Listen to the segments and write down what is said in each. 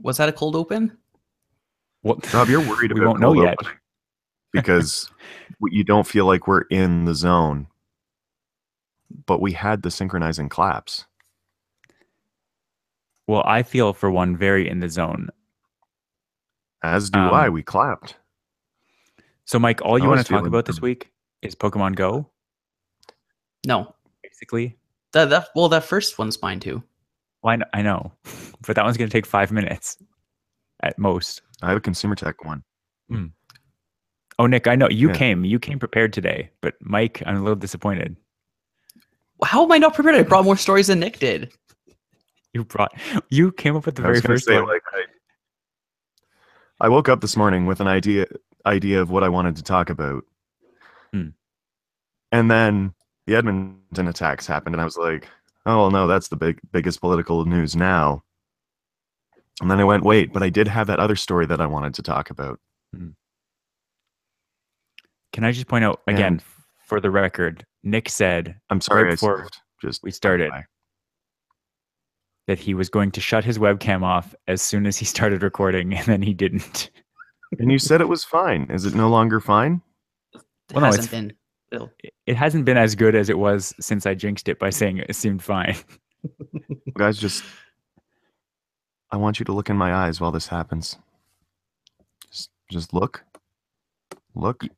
Was that a cold open? What? Rob, you're worried We about won't know cold yet. opening because you don't feel like we're in the zone. But we had the synchronizing claps. Well, I feel for one very in the zone. As do I. We clapped. So, Mike, all you I want was to talk feeling about this week is Pokemon Go, No. basically. That first one's mine too. Well, I know, but that one's going to take 5 minutes at most. I have a consumer tech one. Oh, Nick, I know you Yeah. came. You came prepared today, but Mike, I'm a little disappointed. How am I not prepared? I brought more stories than Nick did. You came up with the I very was going to first say, one. like, I woke up this morning with an idea of what I wanted to talk about. And then the Edmonton attacks happened, and I was like, oh, well, no, that's the biggest political news now. And then I went, wait, but I did have that other story that I wanted to talk about. Can I just point out again, for the record, Nick said, I'm sorry, right before we started, that he was going to shut his webcam off as soon as he started recording, and then he didn't. And you said it was fine. Is it no longer fine? It hasn't been. It hasn't been as good as it was since I jinxed it by saying it seemed fine. Guys, I want you to look in my eyes while this happens. Just look,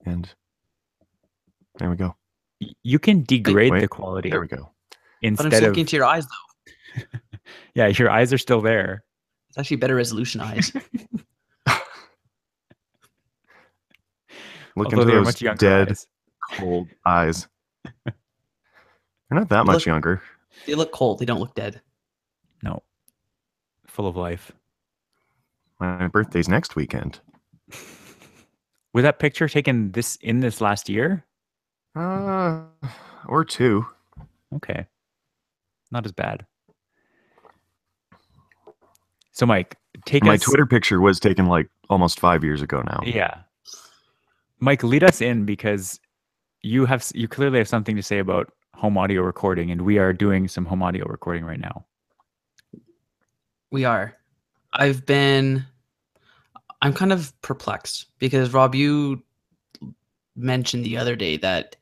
and there we go. You can degrade the quality. There we go. But I'm still looking into your eyes, though. Yeah, your eyes are still there. It's actually better resolution eyes. Look into those dead, cold eyes. They're not that much younger. They look cold. They don't look dead. No. Full of life. My birthday's next weekend. Was that picture taken in this last year? Or two. Okay. Not as bad. So, Mike, my Twitter picture was taken like almost 5 years ago now. Yeah. Mike, lead us in, because you clearly have something to say about home audio recording, and we are doing some home audio recording right now. We are. I'm kind of perplexed because, Rob, you mentioned the other day that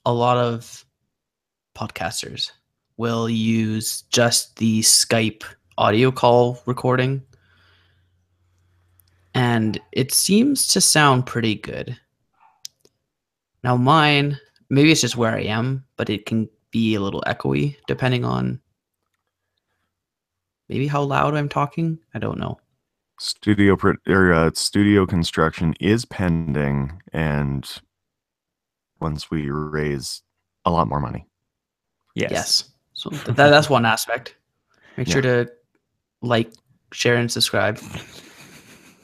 a lot of podcasters will use just the Skype audio call recording, and it seems to sound pretty good. Now mine, maybe it's just where I am, but it can be a little echoey depending on maybe how loud I'm talking. I don't know. Studio construction is pending, and once we raise a lot more money. Yes. So that's one aspect. Make sure to like, share, and subscribe.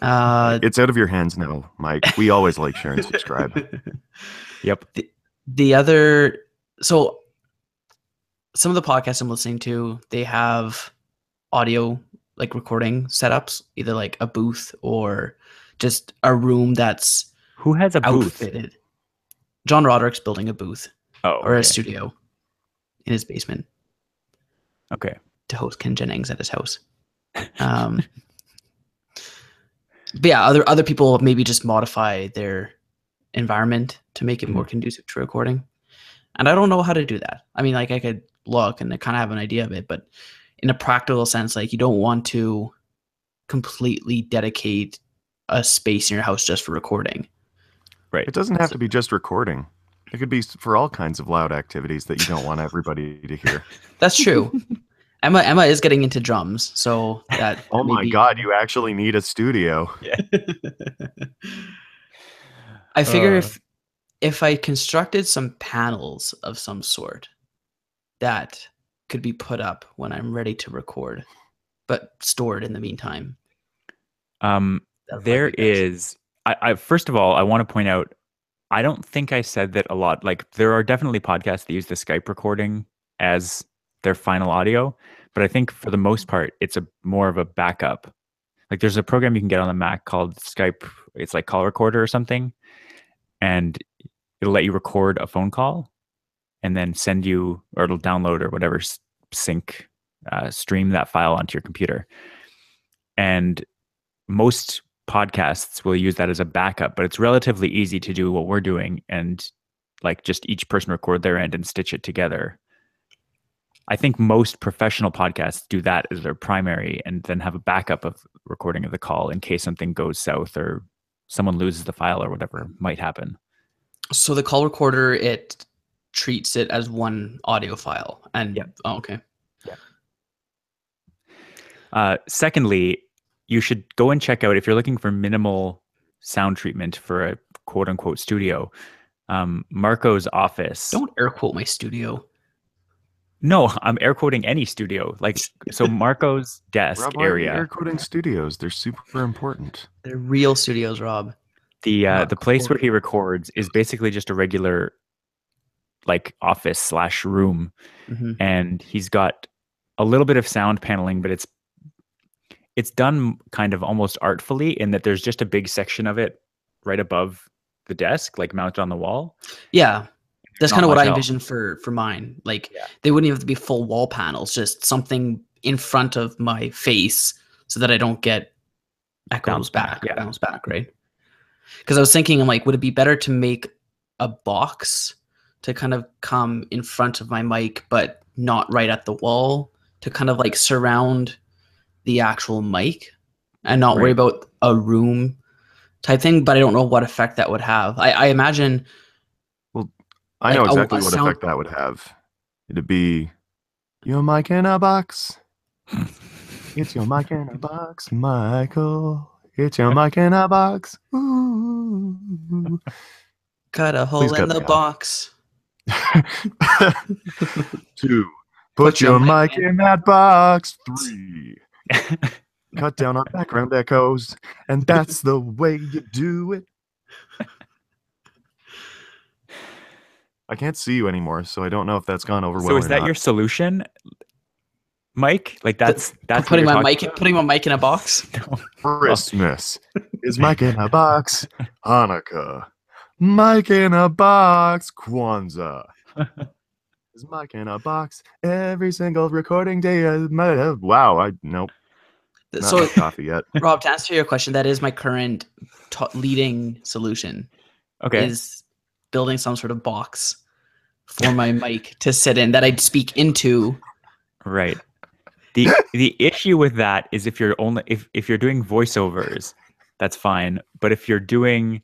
It's out of your hands now, Mike. We always like, share, and subscribe. Yep. The other, so some of the podcasts I'm listening to, they have audio like recording setups, either like a booth or just a room that's who has a outfitted. Booth? John Roderick's building a booth or a studio in his basement. Okay. To host Ken Jennings at his house. But yeah, other people maybe just modify their environment to make it more conducive to recording. And I don't know how to do that. I mean, like, I could look and I kind of have an idea of it, but in a practical sense, like, you don't want to completely dedicate a space in your house just for recording. Right. It doesn't have to be just recording. It could be for all kinds of loud activities that you don't want everybody to hear. That's true. Emma is getting into drums, so that. Oh my God! You actually need a studio. Yeah. I figure if I constructed some panels of some sort, that could be put up when I'm ready to record, but stored in the meantime. There is. I first of all, I want to point out, I don't think I said that a lot. Like, there are definitely podcasts that use the Skype recording as their final audio, but I think for the most part, it's more of a backup. Like, there's a program you can get on the Mac called Skype. It's like Call Recorder or something, and it'll let you record a phone call and then send you, or it'll download or whatever, stream that file onto your computer. And most podcasts will use that as a backup, but it's relatively easy to do what we're doing and like just each person record their end and stitch it together. I think most professional podcasts do that as their primary and then have a backup of recording of the call in case something goes south or someone loses the file or whatever might happen. So the call recorder, it treats it as one audio file. And Yeah. Oh, okay. Secondly, you should go and check out, if you're looking for minimal sound treatment for a quote unquote studio, Marco's office. Don't air quote my studio. No, I'm air quoting any studio. Like, so Marco's desk Rob, why are you area. air quoting studios? They're super important. They're real studios, Rob. The place where he records is basically just a regular like office / room. Mm-hmm. And he's got a little bit of sound paneling, but it's done kind of almost artfully in that there's just a big section of it right above the desk, like mounted on the wall. Yeah. That's Not kind of what much I else. envisioned for mine. Like Yeah. they wouldn't even have to be full wall panels, just something in front of my face so that I don't get echoes back, bounce back, right? Because I was thinking, I'm like, would it be better to make a box to kind of come in front of my mic, but not right at the wall, to kind of like surround the actual mic and not worry Right. about a room type thing? But I don't know what effect that would have. I imagine. I know Like, exactly a what sound- effect that would have. It'd be your mic in a box. It's your mic in a box, Michael. It's your mic in a box. Ooh. Cut a hole Please in cut the me out. box. 2. Put your mic in that box. 3. Cut down on background echoes, and that's the way you do it. I can't see you anymore, so I don't know if that's gone over well So is or that not. your solution, Mike? Like that's putting what my you're mic talking putting my mic in a box. about? Christmas is mic in a box. Hanukkah, mic in a box. Kwanzaa is mic in a box. Every single recording day. Wow, nope. Not So, enough coffee yet. Rob, to answer your question, that is my current leading solution. Okay. Is building some sort of box for my mic to sit in that I'd speak into. Right. The issue with that is if you're doing voiceovers, that's fine. But if you're doing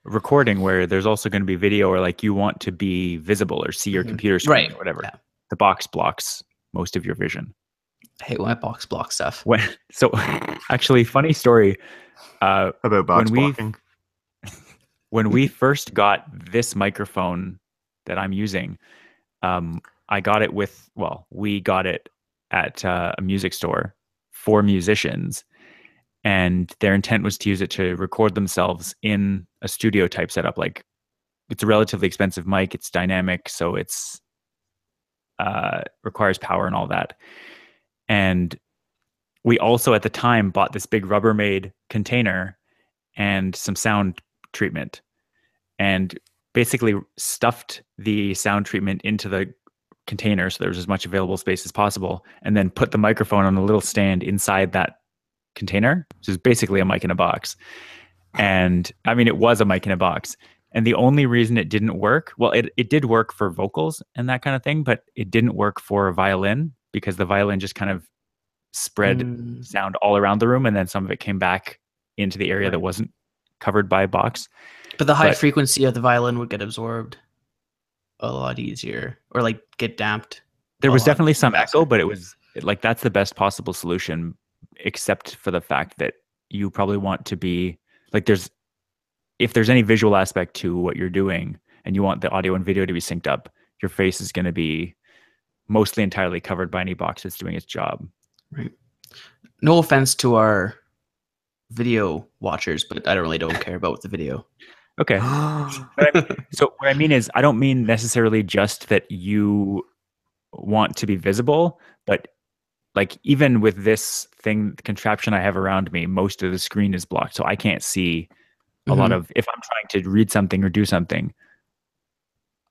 recording where there's also going to be video, or like you want to be visible or see your computer screen, Right. or whatever, Yeah. the box blocks most of your vision. I hate when my box block stuff. So actually, funny story. About box blocking. When we first got this microphone that I'm using, we got it at a music store for musicians, and their intent was to use it to record themselves in a studio type setup. Like, it's a relatively expensive mic, it's dynamic, so it's requires power and all that. And we also at the time bought this big Rubbermaid container and some sound treatment, and basically stuffed the sound treatment into the container so there was as much available space as possible, and then put the microphone on a little stand inside that container, which is basically a mic in a box. And I mean, it was a mic in a box. And the only reason it didn't work, well, it did work for vocals and that kind of thing, but it didn't work for a violin, because the violin just kind of spread sound all around the room, and then some of it came back into the area that wasn't covered by a box. But the high frequency of the violin would get absorbed a lot easier, or like get damped. There was definitely some echo, but it was like, that's the best possible solution, except for the fact that you probably want to be like, if there's any visual aspect to what you're doing and you want the audio and video to be synced up, your face is going to be mostly entirely covered by any box that's doing its job. Right. No offense to our video watchers, but I don't care about the video. Okay. So what I mean is, I don't mean necessarily just that you want to be visible, but like, even with this contraption I have around me, most of the screen is blocked. So I can't see a lot of, if I'm trying to read something or do something,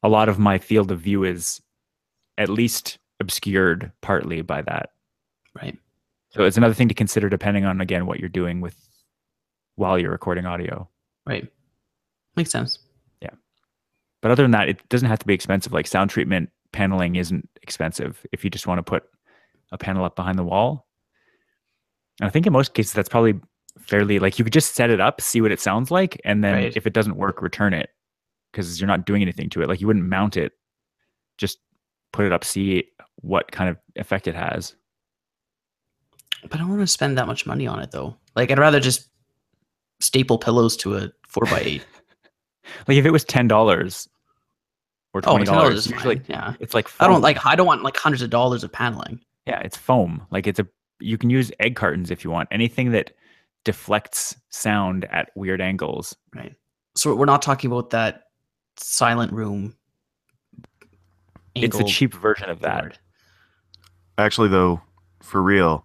a lot of my field of view is at least obscured partly by that. Right. So it's another thing to consider depending on, again, what you're doing with while you're recording audio. Right. Makes sense. Yeah. But other than that, it doesn't have to be expensive. Like sound treatment paneling isn't expensive if you just want to put a panel up behind the wall. And I think in most cases, that's probably fairly, like, you could just set it up, see what it sounds like, and then Right. if it doesn't work, return it, because you're not doing anything to it. Like, you wouldn't mount it, just put it up, see what kind of effect it has. But I don't want to spend that much money on it though. Like I'd rather just staple pillows to a 4x8. Like if it was $10 or Oh, $20, is usually fine. Yeah. it's like I foam. don't want like hundreds of dollars of paneling. Yeah, it's foam. Like you can use egg cartons if you want. Anything that deflects sound at weird angles. Right. So we're not talking about that silent room. It's a cheap version of that. board. Actually, though, for real,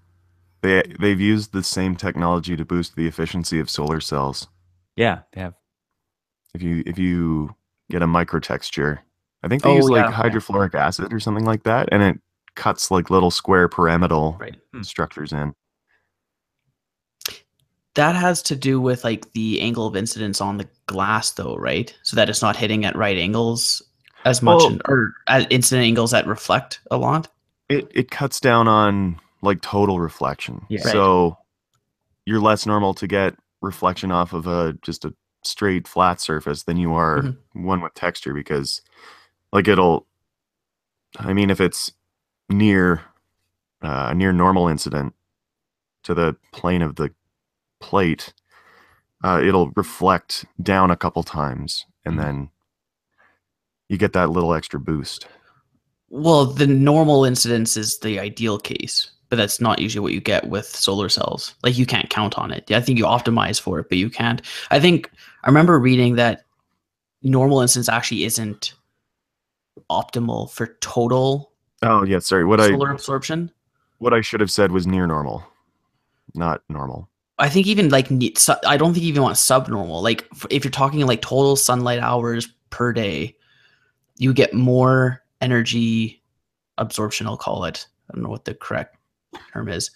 they've used the same technology to boost the efficiency of solar cells. Yeah, they have. If you get a microtexture, I think they use like hydrofluoric acid or something like that, and it cuts like little square pyramidal structures in. That has to do with like the angle of incidence on the glass, though, right? So that it's not hitting at right angles as much, or at incident angles that reflect a lot. It cuts down on like total reflection. Yeah. So you're less normal to get reflection off of just a straight flat surface than you are one with texture, because like if it's near normal incident to the plane of the plate, it'll reflect down a couple times and then you get that little extra boost. Well, the normal incidence is the ideal case, but that's not usually what you get with solar cells. Like you can't count on it. I think you optimize for it, but you can't. I remember reading that normal incidence actually isn't optimal for total. Oh yeah, sorry. Solar absorption. What I should have said was near normal, not normal. I think even like I don't think you even want subnormal. Like if you're talking like total sunlight hours per day, you get more energy absorption, I'll call it. I don't know what the correct term is.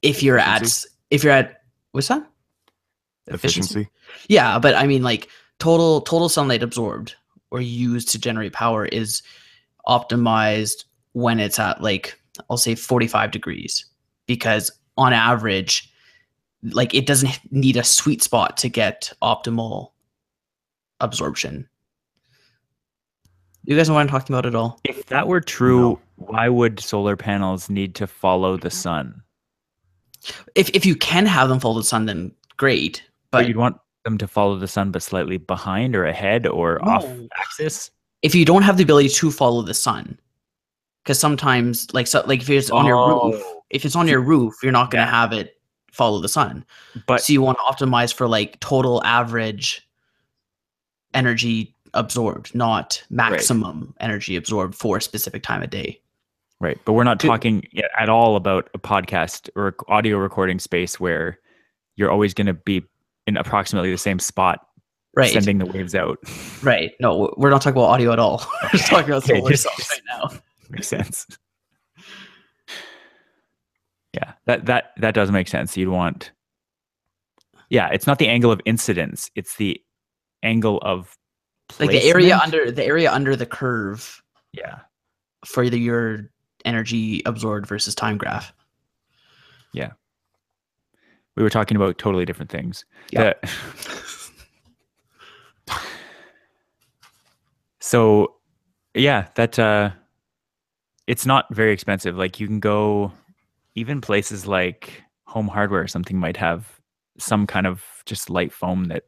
If you're at what's that? Efficiency. Yeah, but I mean like total sunlight absorbed or used to generate power is optimized when it's at like, I'll say 45 degrees, because on average, like it doesn't need a sweet spot to get optimal absorption. You guys know what I'm talking about at all? If that were true, why would solar panels need to follow the sun? If you can have them follow the sun, then great. But you'd want them to follow the sun, but slightly behind or ahead or off axis? If you don't have the ability to follow the sun, because sometimes like if it's on your roof, you're not going to have it follow the sun. But so you want to optimize for like total average energy absorbed, not maximum energy absorbed for a specific time of day. Right. But we're not talking at all about a podcast or audio recording space where you're always going to be in approximately the same spot, sending the waves out. Right. No, we're not talking about audio at all. We're just talking about solar cells right now. Makes sense. Yeah, that does make sense. You'd want, it's not the angle of incidence; it's the angle of placement. Like the area under the curve. Yeah, for your energy absorbed versus time graph. Yeah, we were talking about totally different things. Yeah. So, yeah, it's not very expensive. Like you can go, even places like Home Hardware or something might have some kind of just light foam that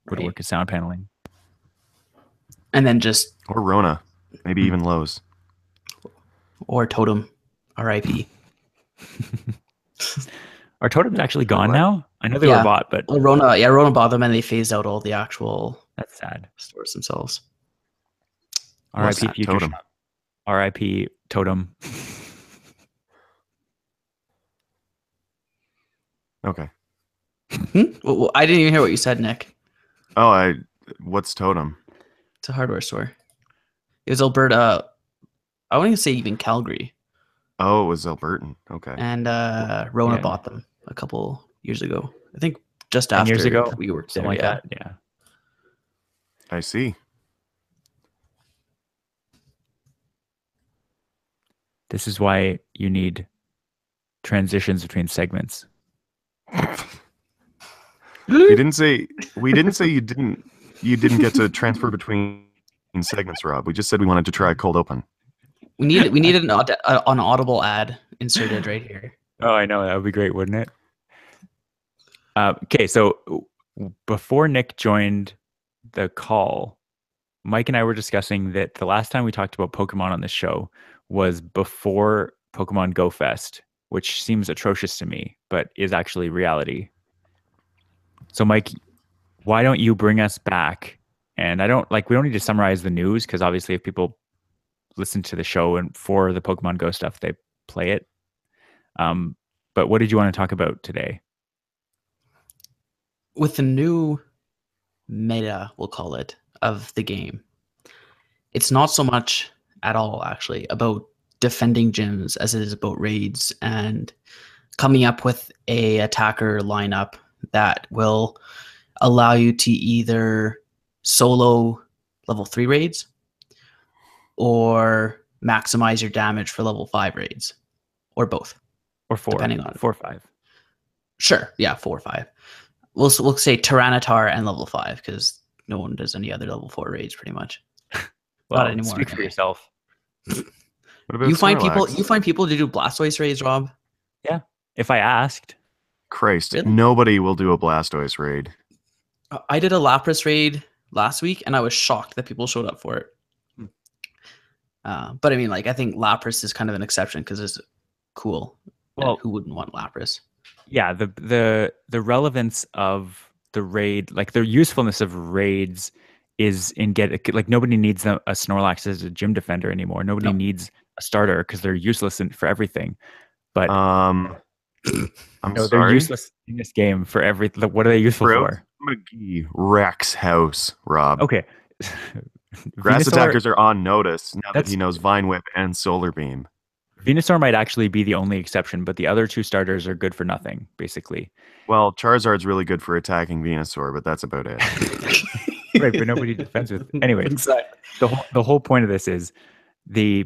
would work as sound paneling. And then or Rona, maybe even Lowe's. Or Totem, RIP. Are Totems actually gone now? I know they were bought, but Rona bought them and they phased out all the actual. That's sad. Stores themselves. RIP Future Totem. Shop. RIP Totem. Okay. Well, I didn't even hear what you said, Nick. Oh, what's Totem? It's a hardware store. It was Alberta. I wouldn't even say even Calgary. Oh, it was Albertan. Okay. and Rona Yeah. bought them a couple years ago. I think just 10 years after ago, we worked something there. like Yeah. that. Yeah. I see. This is why you need transitions between segments. We didn't say you didn't get to transfer between segments, Rob. We just said we wanted to try a cold open. We need an audible ad inserted right here. Oh, I know. That would be great, wouldn't it? Okay, so before Nick joined the call, Mike and I were discussing that the last time we talked about Pokemon on this show was before Pokemon Go Fest, which seems atrocious to me, but is actually reality. So, Mike, why don't you bring us back? And we don't need to summarize the news because obviously if people listen to the show and for the Pokemon Go stuff, they play it. But what did you want to talk about today? With the new meta, we'll call it, of the game, it's not so much at all actually about defending gyms as it is about raids and coming up with a attacker lineup that will allow you to either solo level 3 raids or maximize your damage for level 5 raids, or both, Or 4, depending on 4 or 5. Sure, yeah, 4 or 5. We'll say Tyranitar and level 5 because no one does any other level 4 raids pretty much. Well, Not anymore. speak for yourself. What about You find Snorlax? people to do Blastoise raids, Rob? Yeah, if I asked. Christ, Really? nobody will do a Blastoise raid. I did a Lapras raid last week, and I was shocked that people showed up for it. But I mean, like, I think Lapras is kind of an exception because it's cool. Well, And who wouldn't want Lapras? Yeah, the relevance of the raid, like the usefulness of raids, is in nobody needs a Snorlax as a gym defender anymore. Nobody needs a starter because they're useless for everything. But I'm no, they're sorry. useless in this game for everything. What are they useful for? McGee wrecks house, Rob. Okay. Grass Venusaur- attackers are on notice now that That's- he knows Vine Whip and Solar Beam. Venusaur might actually be the only exception, but the other two starters are good for nothing, basically. Well, Charizard's really good for attacking Venusaur, but that's about it. Right, but nobody defends with. Anyway, Exactly. the whole point of this is the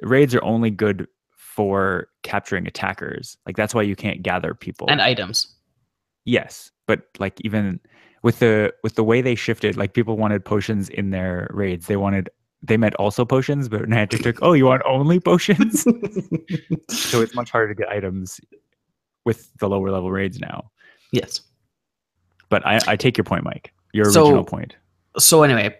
raids are only good for capturing attackers. Like that's why you can't gather people And items. Yes, but like even with the way they shifted, like people wanted potions in their raids. They meant also potions, but Niantic took, oh, you want only potions? So it's much harder to get items with the lower level raids now. Yes. But I take your point, Mike. Your original point. So anyway,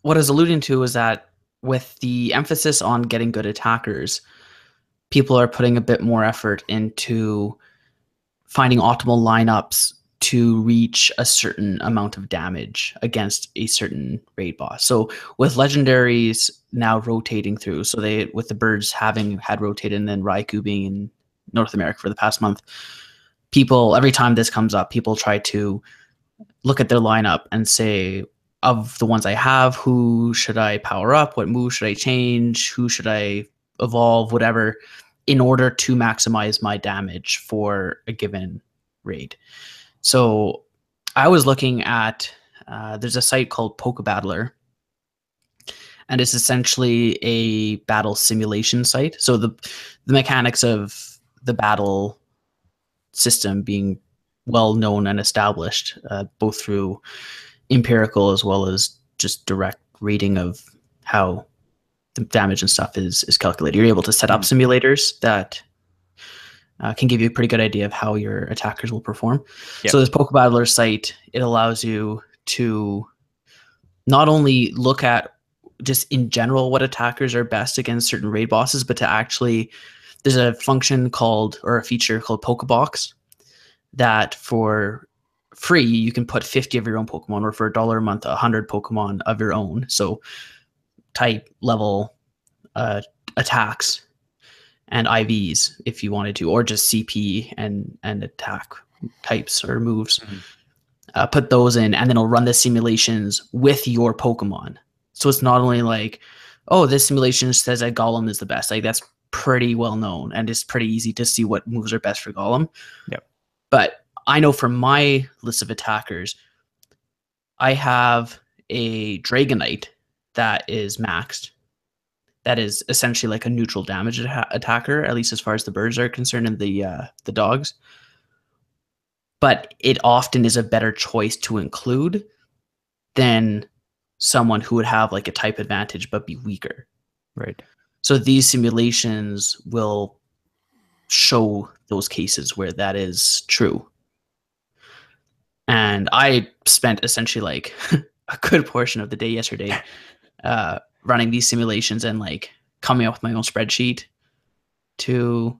what I was alluding to is that with the emphasis on getting good attackers, people are putting a bit more effort into finding optimal lineups to reach a certain amount of damage against a certain raid boss. So with legendaries now rotating through, so they with the birds having had rotated and then Raikou being in North America for the past month, people every time this comes up, people try to look at their lineup and say, of the ones I have, who should I power up? What move should I change? Who should I evolve? Whatever, in order to maximize my damage for a given raid. So I was looking at, there's a site called PokeBattler, and it's essentially a battle simulation site. So the mechanics of the battle system being well known and established, both through empirical as well as just direct reading of how the damage and stuff is calculated. You're able to set up simulators that can give you a pretty good idea of how your attackers will perform. Yep. So this PokeBattler site, it allows you to not only look at just in general what attackers are best against certain raid bosses, but to actually, there's a function called, or a feature called Pokebox, that for free you can put 50 of your own Pokemon, or for $1 a month 100 Pokemon of your own. So type level attacks and IVs if you wanted to, or just CP and attack types or moves. Put those in, and then it'll run the simulations with your Pokemon. So it's not only like, oh, this simulation says that Golem is the best. Like that's pretty well known, and it's pretty easy to see what moves are best for Golem. Yep. But I know from my list of attackers, I have a Dragonite that is maxed. That is essentially like a neutral damage attacker, at least as far as the birds are concerned, and the dogs. But it often is a better choice to include than someone who would have like a type advantage but be weaker. Right. So these simulations will show those cases where that is true. And I spent essentially like a good portion of the day yesterday running these simulations and like coming up with my own spreadsheet to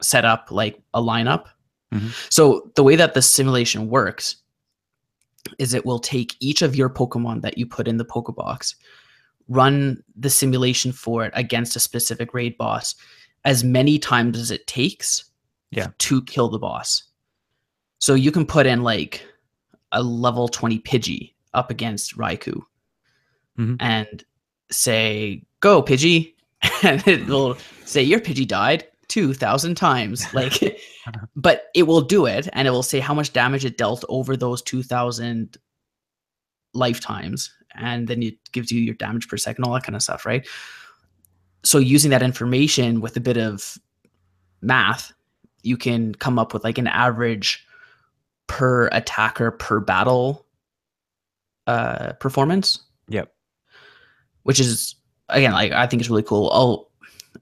set up like a lineup. Mm-hmm. So the way that the simulation works is it will take each of your Pokemon that you put in the Pokebox, run the simulation for it against a specific raid boss as many times as it takes to kill the boss. So you can put in like a level 20 Pidgey up against Raikou and say, go Pidgey. And it will say your Pidgey died 2,000 times. Like, but it will do it, and it will say how much damage it dealt over those 2,000 lifetimes. And then it gives you your damage per second, all that kind of stuff, right? So using that information with a bit of math, you can come up with like an average per attacker per battle performance. Yep. Which is, again, like I think it's really cool.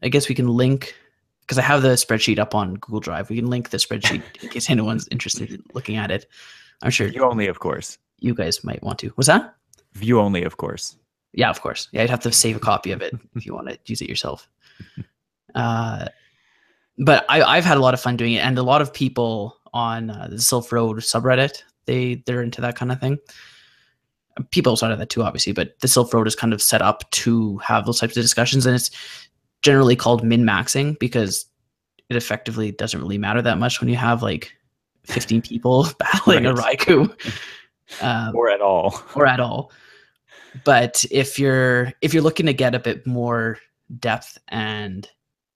I guess we can link, because I have the spreadsheet up on Google Drive. We can link the spreadsheet in case anyone's interested in looking at it. I'm sure View only, of course. You guys might want to. What's that? View only, of course. Yeah, of course. Yeah, you'd have to save a copy of it if you want to use it yourself. But I've had a lot of fun doing it, and a lot of people on the Silph Road subreddit, they're into that kind of thing. People outside of that too, obviously, but the Silph Road is kind of set up to have those types of discussions, and it's generally called min-maxing because it effectively doesn't really matter that much when you have like 15 people battling a Raikou. Or at all. But if you're looking to get a bit more depth and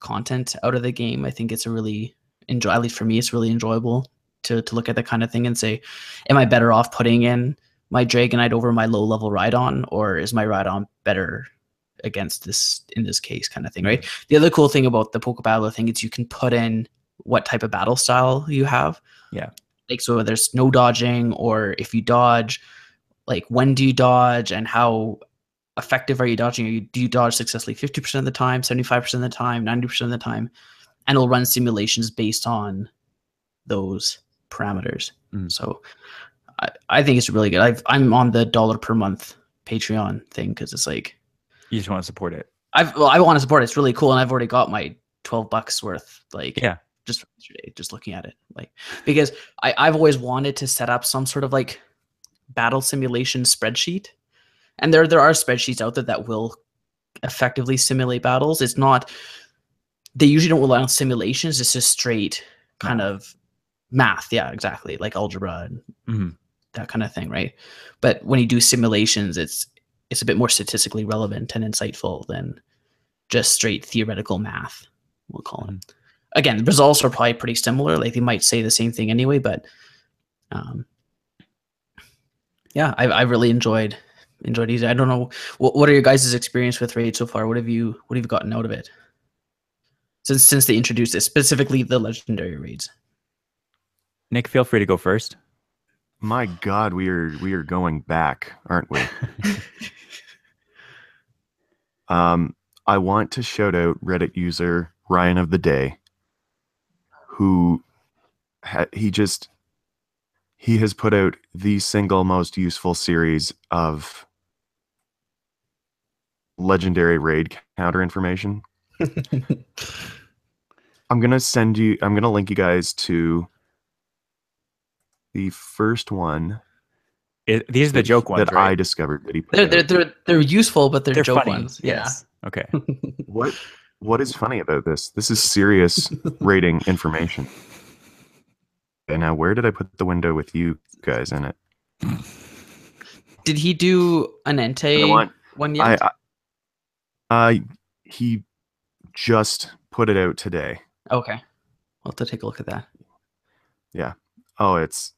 content out of the game, I think it's a really at least for me, it's really enjoyable to look at that kind of thing and say, am I better off putting in my Dragonite over my low level Rhydon, or is my Rhydon better against this in this case, kind of thing, right? The other cool thing about the Pokebattler thing is you can put in what type of battle style you have. Yeah. Like, so there's no dodging, or if you dodge, like when do you dodge and how effective are you dodging? Do you dodge successfully 50% of the time, 75% of the time, 90% of the time? And it'll run simulations based on those parameters. So I think it's really good. I'm on the $1 per month Patreon thing because it's like, you just want to support it. I want to support it. It's really cool, and I've already got my $12 worth. Like, just yesterday, just looking at it, like, because I've always wanted to set up some sort of like battle simulation spreadsheet, and there are spreadsheets out there that will effectively simulate battles. It's not, they usually don't rely on simulations. It's just straight kind of math. Yeah, exactly, like algebra and that kind of thing, right? But when you do simulations, it's a bit more statistically relevant and insightful than just straight theoretical math, we'll call it. Again, the results are probably pretty similar. Like, they might say the same thing anyway, but yeah, I really enjoyed these. I don't know, what are your guys' experience with Raid so far? What have you gotten out of it since they introduced it, specifically the legendary raids? Nick, feel free to go first. My God, we are going back, aren't we? I want to shout out Reddit user Ryan of the Day, who he has put out the single most useful series of legendary raid counter information. I'm going to link you guys to the first one. These are the joke ones, that right? I discovered that he put they're useful, but they're joke funny ones. Yes. Yeah. Okay. What is funny about this? This is serious rating information. And now, where did I put the window with you guys in it? Did he do an Entei one yet? He just put it out today. Okay. We'll have to take a look at that. Yeah. Oh, it's.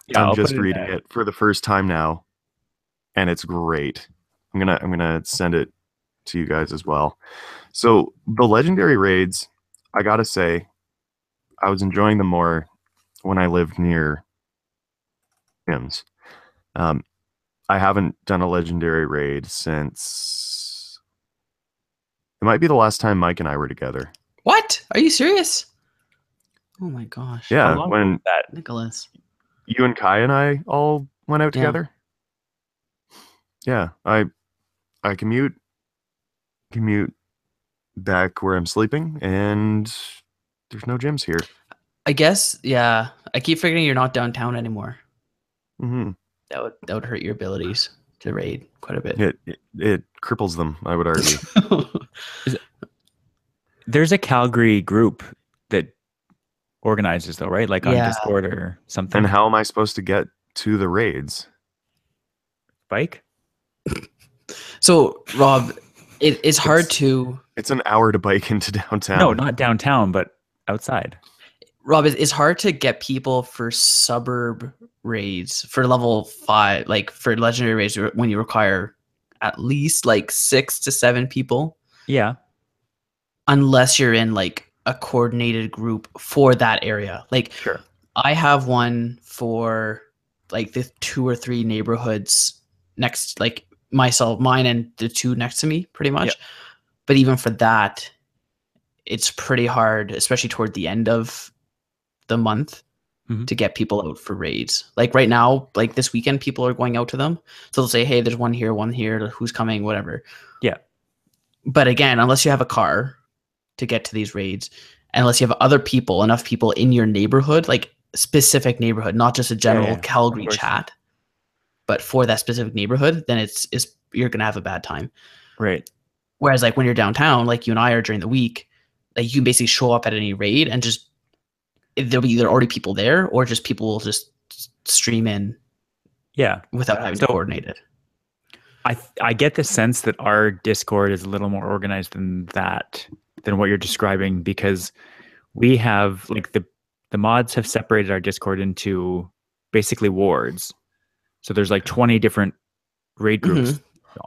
Yeah, I'm I'll just put it in reading the- it for the first time now, and it's great. I'm gonna send it to you guys as well. So the legendary raids, I gotta say, I was enjoying them more when I lived near gyms. Um, I haven't done a legendary raid since it might be the last time Mike and I were together. What? Are you serious? Oh my gosh. How Yeah, long when was that? Nicholas. you and Kai and I all went out Yeah. together. Yeah, I commute back where I'm sleeping, and there's no gyms here. I guess, yeah. I keep forgetting you're not downtown anymore. Hmm That would hurt your abilities to raid quite a bit. It cripples them, I would argue. There's a Calgary group that organizes though, right? Like on Yeah. Discord or something. And how am I supposed to get to the raids? Bike? So, Rob, it's hard to It's an hour to bike into downtown. No, not downtown, but outside. Rob, it's hard to get people for suburb raids for level 5, like for legendary raids when you require at least like 6 to 7 people, Yeah. unless you're in like a coordinated group for that area. Like Sure. I have one for like the 2 or 3 neighborhoods next, like mine and the 2 next to me pretty much. Yep. But even for that, it's pretty hard, especially toward the end of the month, Mhm. to get people out for raids. Like right now, like this weekend, people are going out to them. So they'll say, hey, there's one here, who's coming, whatever. Yeah. But again, unless you have a car to get to these raids, unless you have enough people in your neighborhood, like specific neighborhood, not just a general yeah, Calgary of course. chat, but for that specific neighborhood, then it's you're gonna have a bad time. Right. Whereas like when you're downtown, like you and I are during the week, like you can basically show up at any raid and just there'll be either already people there or just people will just stream in Yeah. without having to So- coordinate it. I get the sense that our Discord is a little more organized than what you're describing, because we have like the mods have separated our Discord into basically wards. So there's like 20 different raid groups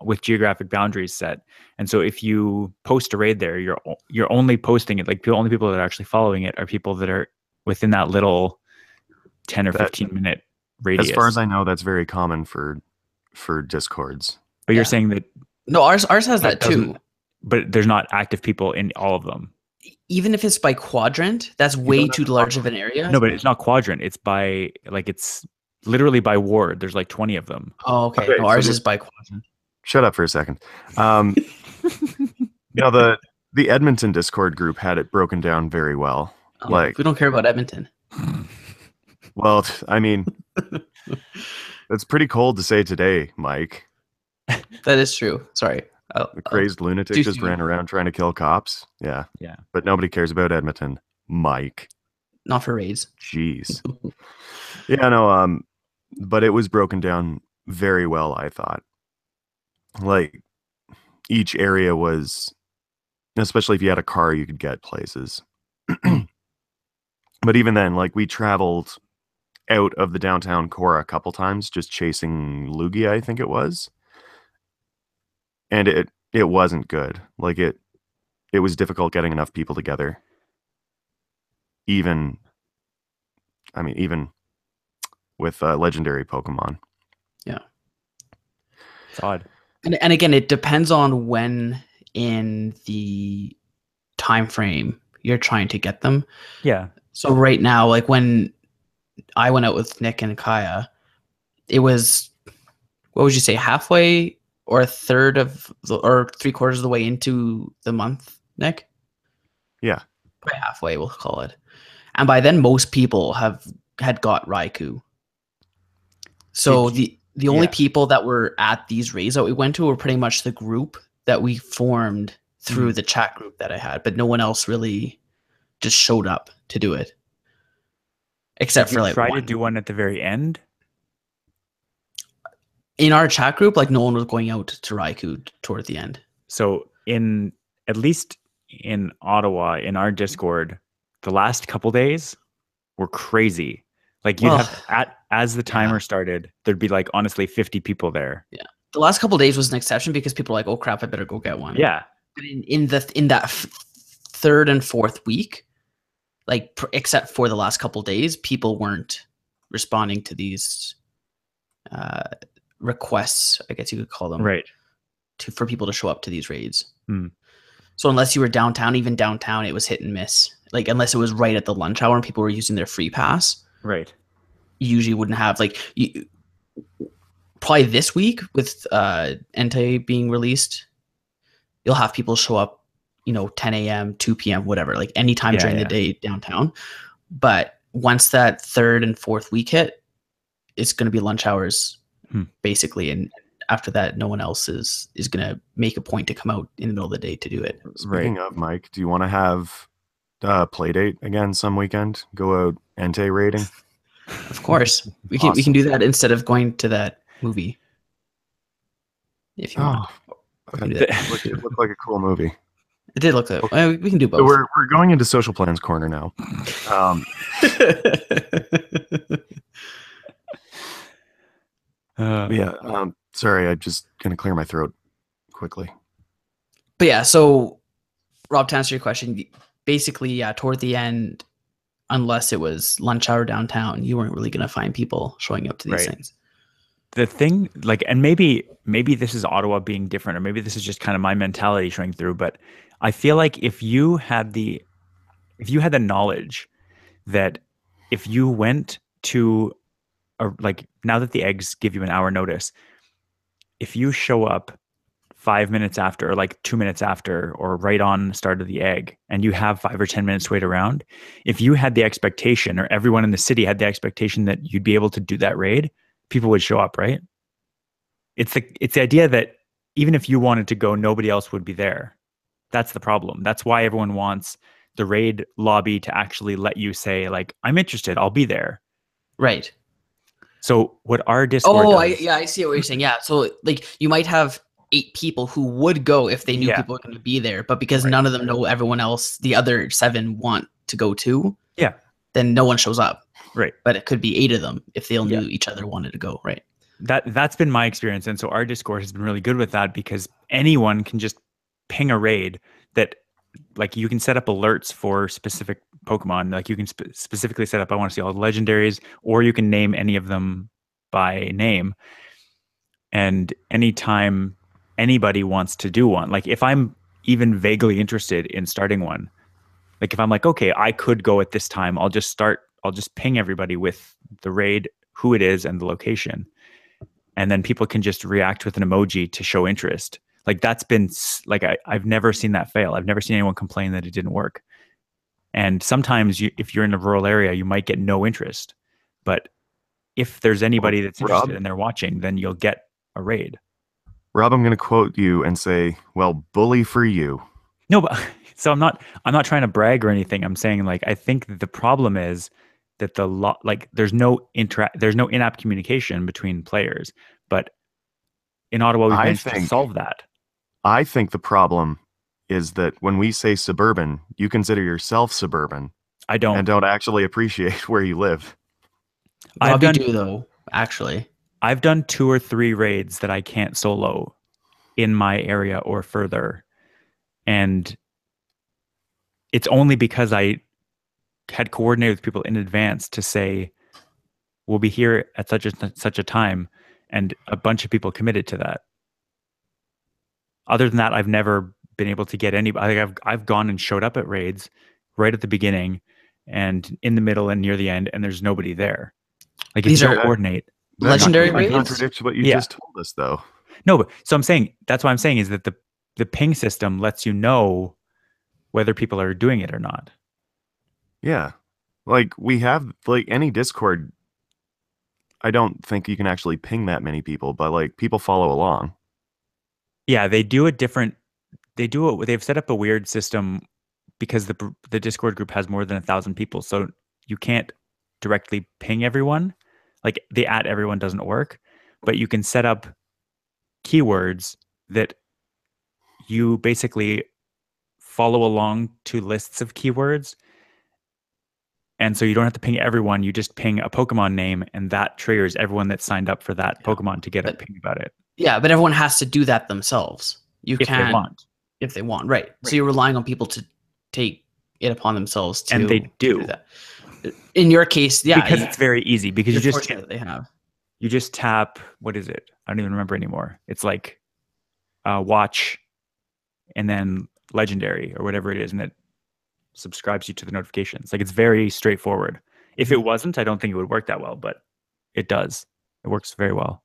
with geographic boundaries set. And so if you post a raid there, you're only posting it, like the only people that are actually following it are people that are within that little 10 or 15 minute radius. As far as I know, that's very common for Discords. But you're Yeah. saying that No, ours has that too. doesn't- but there's not active people in all of them. Even if it's by quadrant, that's way don't have too to large follow of an area. No, but it's not quadrant. It's by it's literally by ward. There's like 20 of them. Oh, okay. Okay, No, so ours the- is by quadrant. Shut up for a second. The Edmonton Discord group had it broken down very well. Oh, Like- we don't care about Edmonton. Well, I mean, it's pretty cold to say today, Mike. That is true. Sorry. The crazed lunatic too just soon. ran around trying to kill cops. Yeah. Yeah. But nobody cares about Edmonton, Mike. Not for raids. Jeez. Yeah, no, but it was broken down very well, I thought. Like each area was, especially if you had a car, you could get places. But even then, like we traveled out of the downtown core a couple times just chasing Lugia, I think it was. And it wasn't good. Like it was difficult getting enough people together. Even with legendary Pokemon. It's odd. And again, it depends on when in the time frame you're trying to get them. Yeah. So right now, like when I went out with Nick and Kaya, it was, what would you say, halfway or a third of or 3/4 of the way into the month, Nick? Yeah. Probably halfway, we'll call it. And by then, most people had got Raikou. So the only yeah. people that were at these raids that we went to were pretty much the group that we formed through the chat group that I had, but no one else really just showed up to do it. Except Did for you like try one. to do one at the very end? In our chat group, like no one was going out to Raikou toward the end. So in at least in Ottawa, in our Discord, the last couple days were crazy. Like you'd have as the timer started, there'd be like honestly 50 people there. Yeah. The last couple of days was an exception because people were like, oh crap, I better go get one. Yeah. But in that third and fourth week, like except for the last couple of days, people weren't responding to these requests, I guess you could call them, right? For people to show up to these raids. Hmm. So unless you were downtown, even downtown, it was hit and miss. Like unless it was right at the lunch hour and people were using their free pass, right? You usually wouldn't have probably this week with Entei being released, you'll have people show up, 10 a.m., 2 p.m., whatever, like anytime during the day downtown. But once that third and fourth week hit, it's going to be lunch hours basically. And after that, no one else is going to make a point to come out in the middle of the day to do it. Speaking of, Mike, do you want to have play date again some weekend? Go out Entei raiding? Of course. We can do that instead of going to that movie. If you want. It looked like a cool movie. It did look like we can do both. So we're going into social plans corner now. Sorry, I'm just gonna clear my throat quickly. But yeah, so Rob, to answer your question, basically, toward the end, unless it was lunch hour downtown, you weren't really gonna find people showing up to these things. The thing, like, and maybe this is Ottawa being different, or maybe this is just kind of my mentality showing through, but I feel like if you had the knowledge that if you went to like now that the eggs give you an hour notice, if you show up 5 minutes after, or like 2 minutes after, or right on the start of the egg, and you have 5 or 10 minutes to wait around, if you had the expectation, or everyone in the city had the expectation that you'd be able to do that raid, people would show up, right? It's the idea that even if you wanted to go, nobody else would be there. That's the problem. That's why everyone wants the raid lobby to actually let you say, like, I'm interested, I'll be there. Right. So what our Discord does, I see what you're saying. Yeah. So like you might have 8 people who would go if they knew people were going to be there, but because none of them know everyone else, the other 7 want to go too. Yeah. Then no one shows up. Right. But it could be 8 of them if they all knew each other wanted to go. Right. That's been my experience. And so our Discord has been really good with that because anyone can just ping a raid that, like, you can set up alerts for specific Pokemon. Like you can specifically set up, I want to see all the legendaries, or you can name any of them by name. And anytime anybody wants to do one, like if I'm even vaguely interested in starting one, like if I'm like, okay, I could go at this time, I'll just ping everybody with the raid, who it is, and the location. And then people can just react with an emoji to show interest. Like that's been like, I've never seen that fail. I've never seen anyone complain that it didn't work. And sometimes if you're in a rural area, you might get no interest. But if there's anybody that's interested and they're watching, then you'll get a raid. Rob, I'm going to quote you and say, well, bully for you. No, but so I'm not trying to brag or anything. I'm saying, like, I think that the problem is that there's no in-app communication between players. But in Ottawa, we've managed to solve that. I think the problem is that when we say suburban, you consider yourself suburban. I don't. And don't actually appreciate where you live. I've done though, actually. I've done 2 or 3 raids that I can't solo in my area or further. And it's only because I had coordinated with people in advance to say, we'll be here at such a time. And a bunch of people committed to that. Other than that, I've never been able to get anybody. I've gone and showed up at raids right at the beginning and in the middle and near the end, and there's nobody there. Like if you don't coordinate. Legendary raids? That contradicts what you just told us, though. No, but so that's what I'm saying is that the ping system lets you know whether people are doing it or not. Yeah. Like we have, like, any Discord, I don't think you can actually ping that many people, but like people follow along. Yeah, they've set up a weird system because the Discord group has more than 1,000 people, so you can't directly ping everyone. Like the @everyone doesn't work, but you can set up keywords that you basically follow along to lists of keywords. And so you don't have to ping everyone. You just ping a Pokemon name, and that triggers everyone that signed up for that Pokemon to get a ping about it. Yeah, but everyone has to do that themselves. You If can, they want. If they want, right. So you're relying on people to take it upon themselves to And they do that. In your case, yeah, because it's very easy. Because you just they have. You just tap. What is it? I don't even remember anymore. It's like watch, and then legendary or whatever it is, and it subscribes you to the notifications. Like, it's very straightforward. If it wasn't, I don't think it would work that well, but it does. It works very well.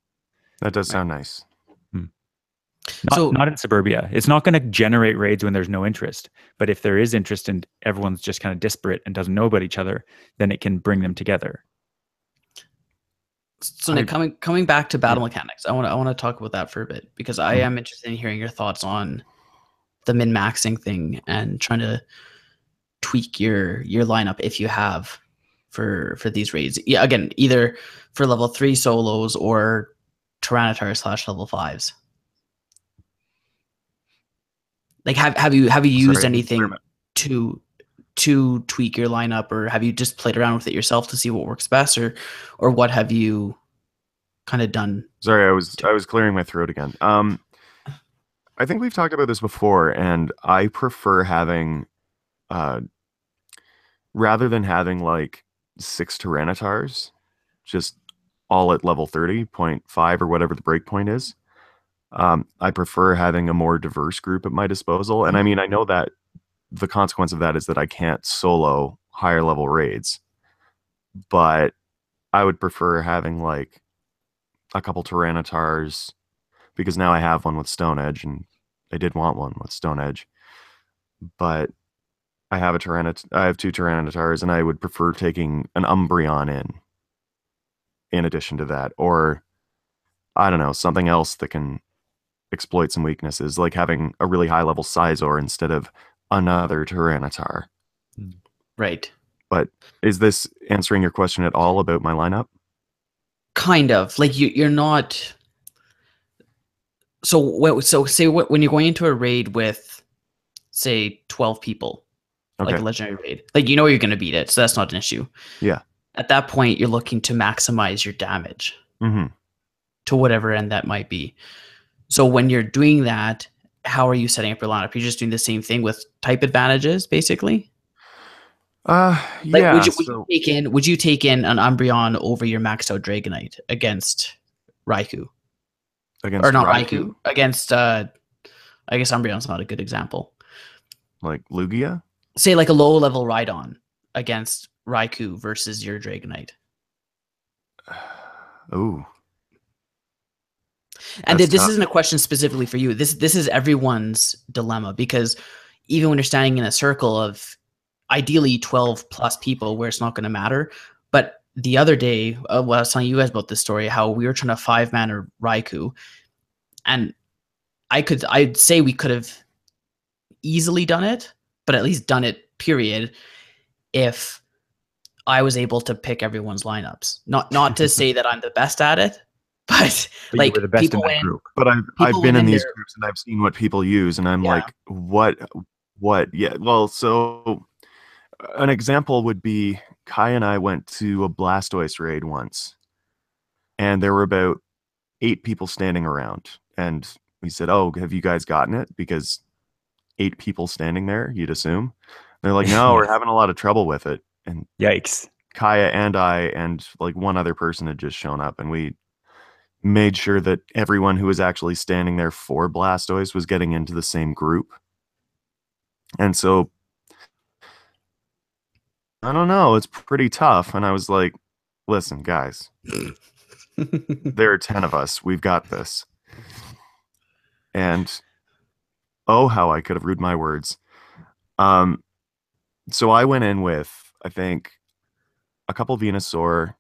That does sound nice. Not in suburbia. It's not going to generate raids when there's no interest. But if there is interest and everyone's just kind of disparate and doesn't know about each other, then it can bring them together. So Nick, coming back to battle mechanics, I want to talk about that for a bit, because I am interested in hearing your thoughts on the min-maxing thing and trying to tweak your lineup if you have for these raids. Yeah, again, either for level 3 solos or Tyranitar / level 5s. Like, have you used anything to tweak your lineup, or have you just played around with it yourself to see what works best, or what have you kind of done? Sorry, I was clearing my throat again. I think we've talked about this before, and I prefer having, rather than having like 6 Tyranitars, just all at level 30.5 or whatever the breakpoint is. I prefer having a more diverse group at my disposal. And I mean, I know that the consequence of that is that I can't solo higher level raids, but I would prefer having like a couple Tyranitars, because now I have one with Stone Edge, and I did want one with Stone Edge, but I have I have 2 Tyranitars, and I would prefer taking an Umbreon in addition to that, or I don't know, something else that can exploit some weaknesses, like having a really high level Scizor instead of another Tyranitar. Right. But is this answering your question at all about my lineup? Kind of. Like, you're not. So say when you're going into a raid with, say, 12 people, like a legendary raid, like, you're going to beat it, so that's not an issue. Yeah. At that point, you're looking to maximize your damage to whatever end that might be. So when you're doing that, how are you setting up your lineup? You're just doing the same thing with type advantages, basically? Yeah. Would you take in an Umbreon over your maxed out Dragonite against Raikou? Against, or not Raikou? Against I guess Umbreon's not a good example. Like Lugia? Say like a low level Rhydon against Raikou versus your Dragonite. Ooh. And this isn't a question specifically for you. This is everyone's dilemma, because even when you're standing in a circle of ideally 12 plus people where it's not going to matter. But the other day, I was telling you guys about this story, how we were trying to 5-mana Raikou, and I'd say we could have easily done it, but at least done it, period, if I was able to pick everyone's lineups. Not to say that I'm the best at it, but like, you were the best people in that group. But I've been in these groups and I've seen what people use, and I'm like, what? Yeah. Well, so an example would be Kai and I went to a Blastoise raid once, and there were about 8 people standing around, and we said, "Oh, have you guys gotten it?" Because 8 people standing there, you'd assume. They're like, "No, we're having a lot of trouble with it." And yikes. Kaya and I and like one other person had just shown up, and we made sure that everyone who was actually standing there for Blastoise was getting into the same group. And so, I don't know, it's pretty tough. And I was like, listen, guys, there are 10 of us. We've got this. And oh, how I could have rued my words. So I went in with, I think, a couple Venusaur,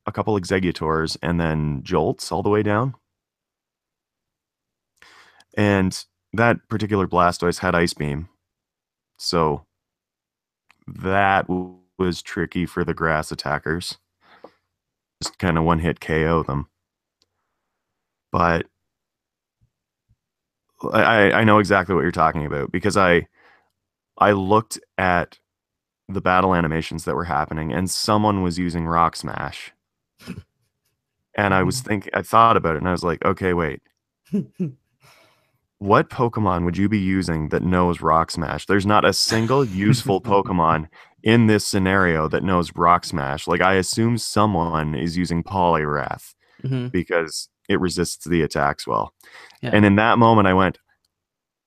a couple Exegutors, and then Jolts all the way down. And that particular Blastoise had Ice Beam. So that was tricky for the grass attackers. Just kind of one-hit KO them. But I know exactly what you're talking about, because I I looked at the battle animations that were happening, and someone was using Rock Smash. And I thought about it, and I was like, okay, wait. What Pokemon would you be using that knows Rock Smash? There's not a single useful Pokemon in this scenario that knows Rock Smash. Like, I assume someone is using Poliwrath because it resists the attacks well. Yeah. And in that moment, I went,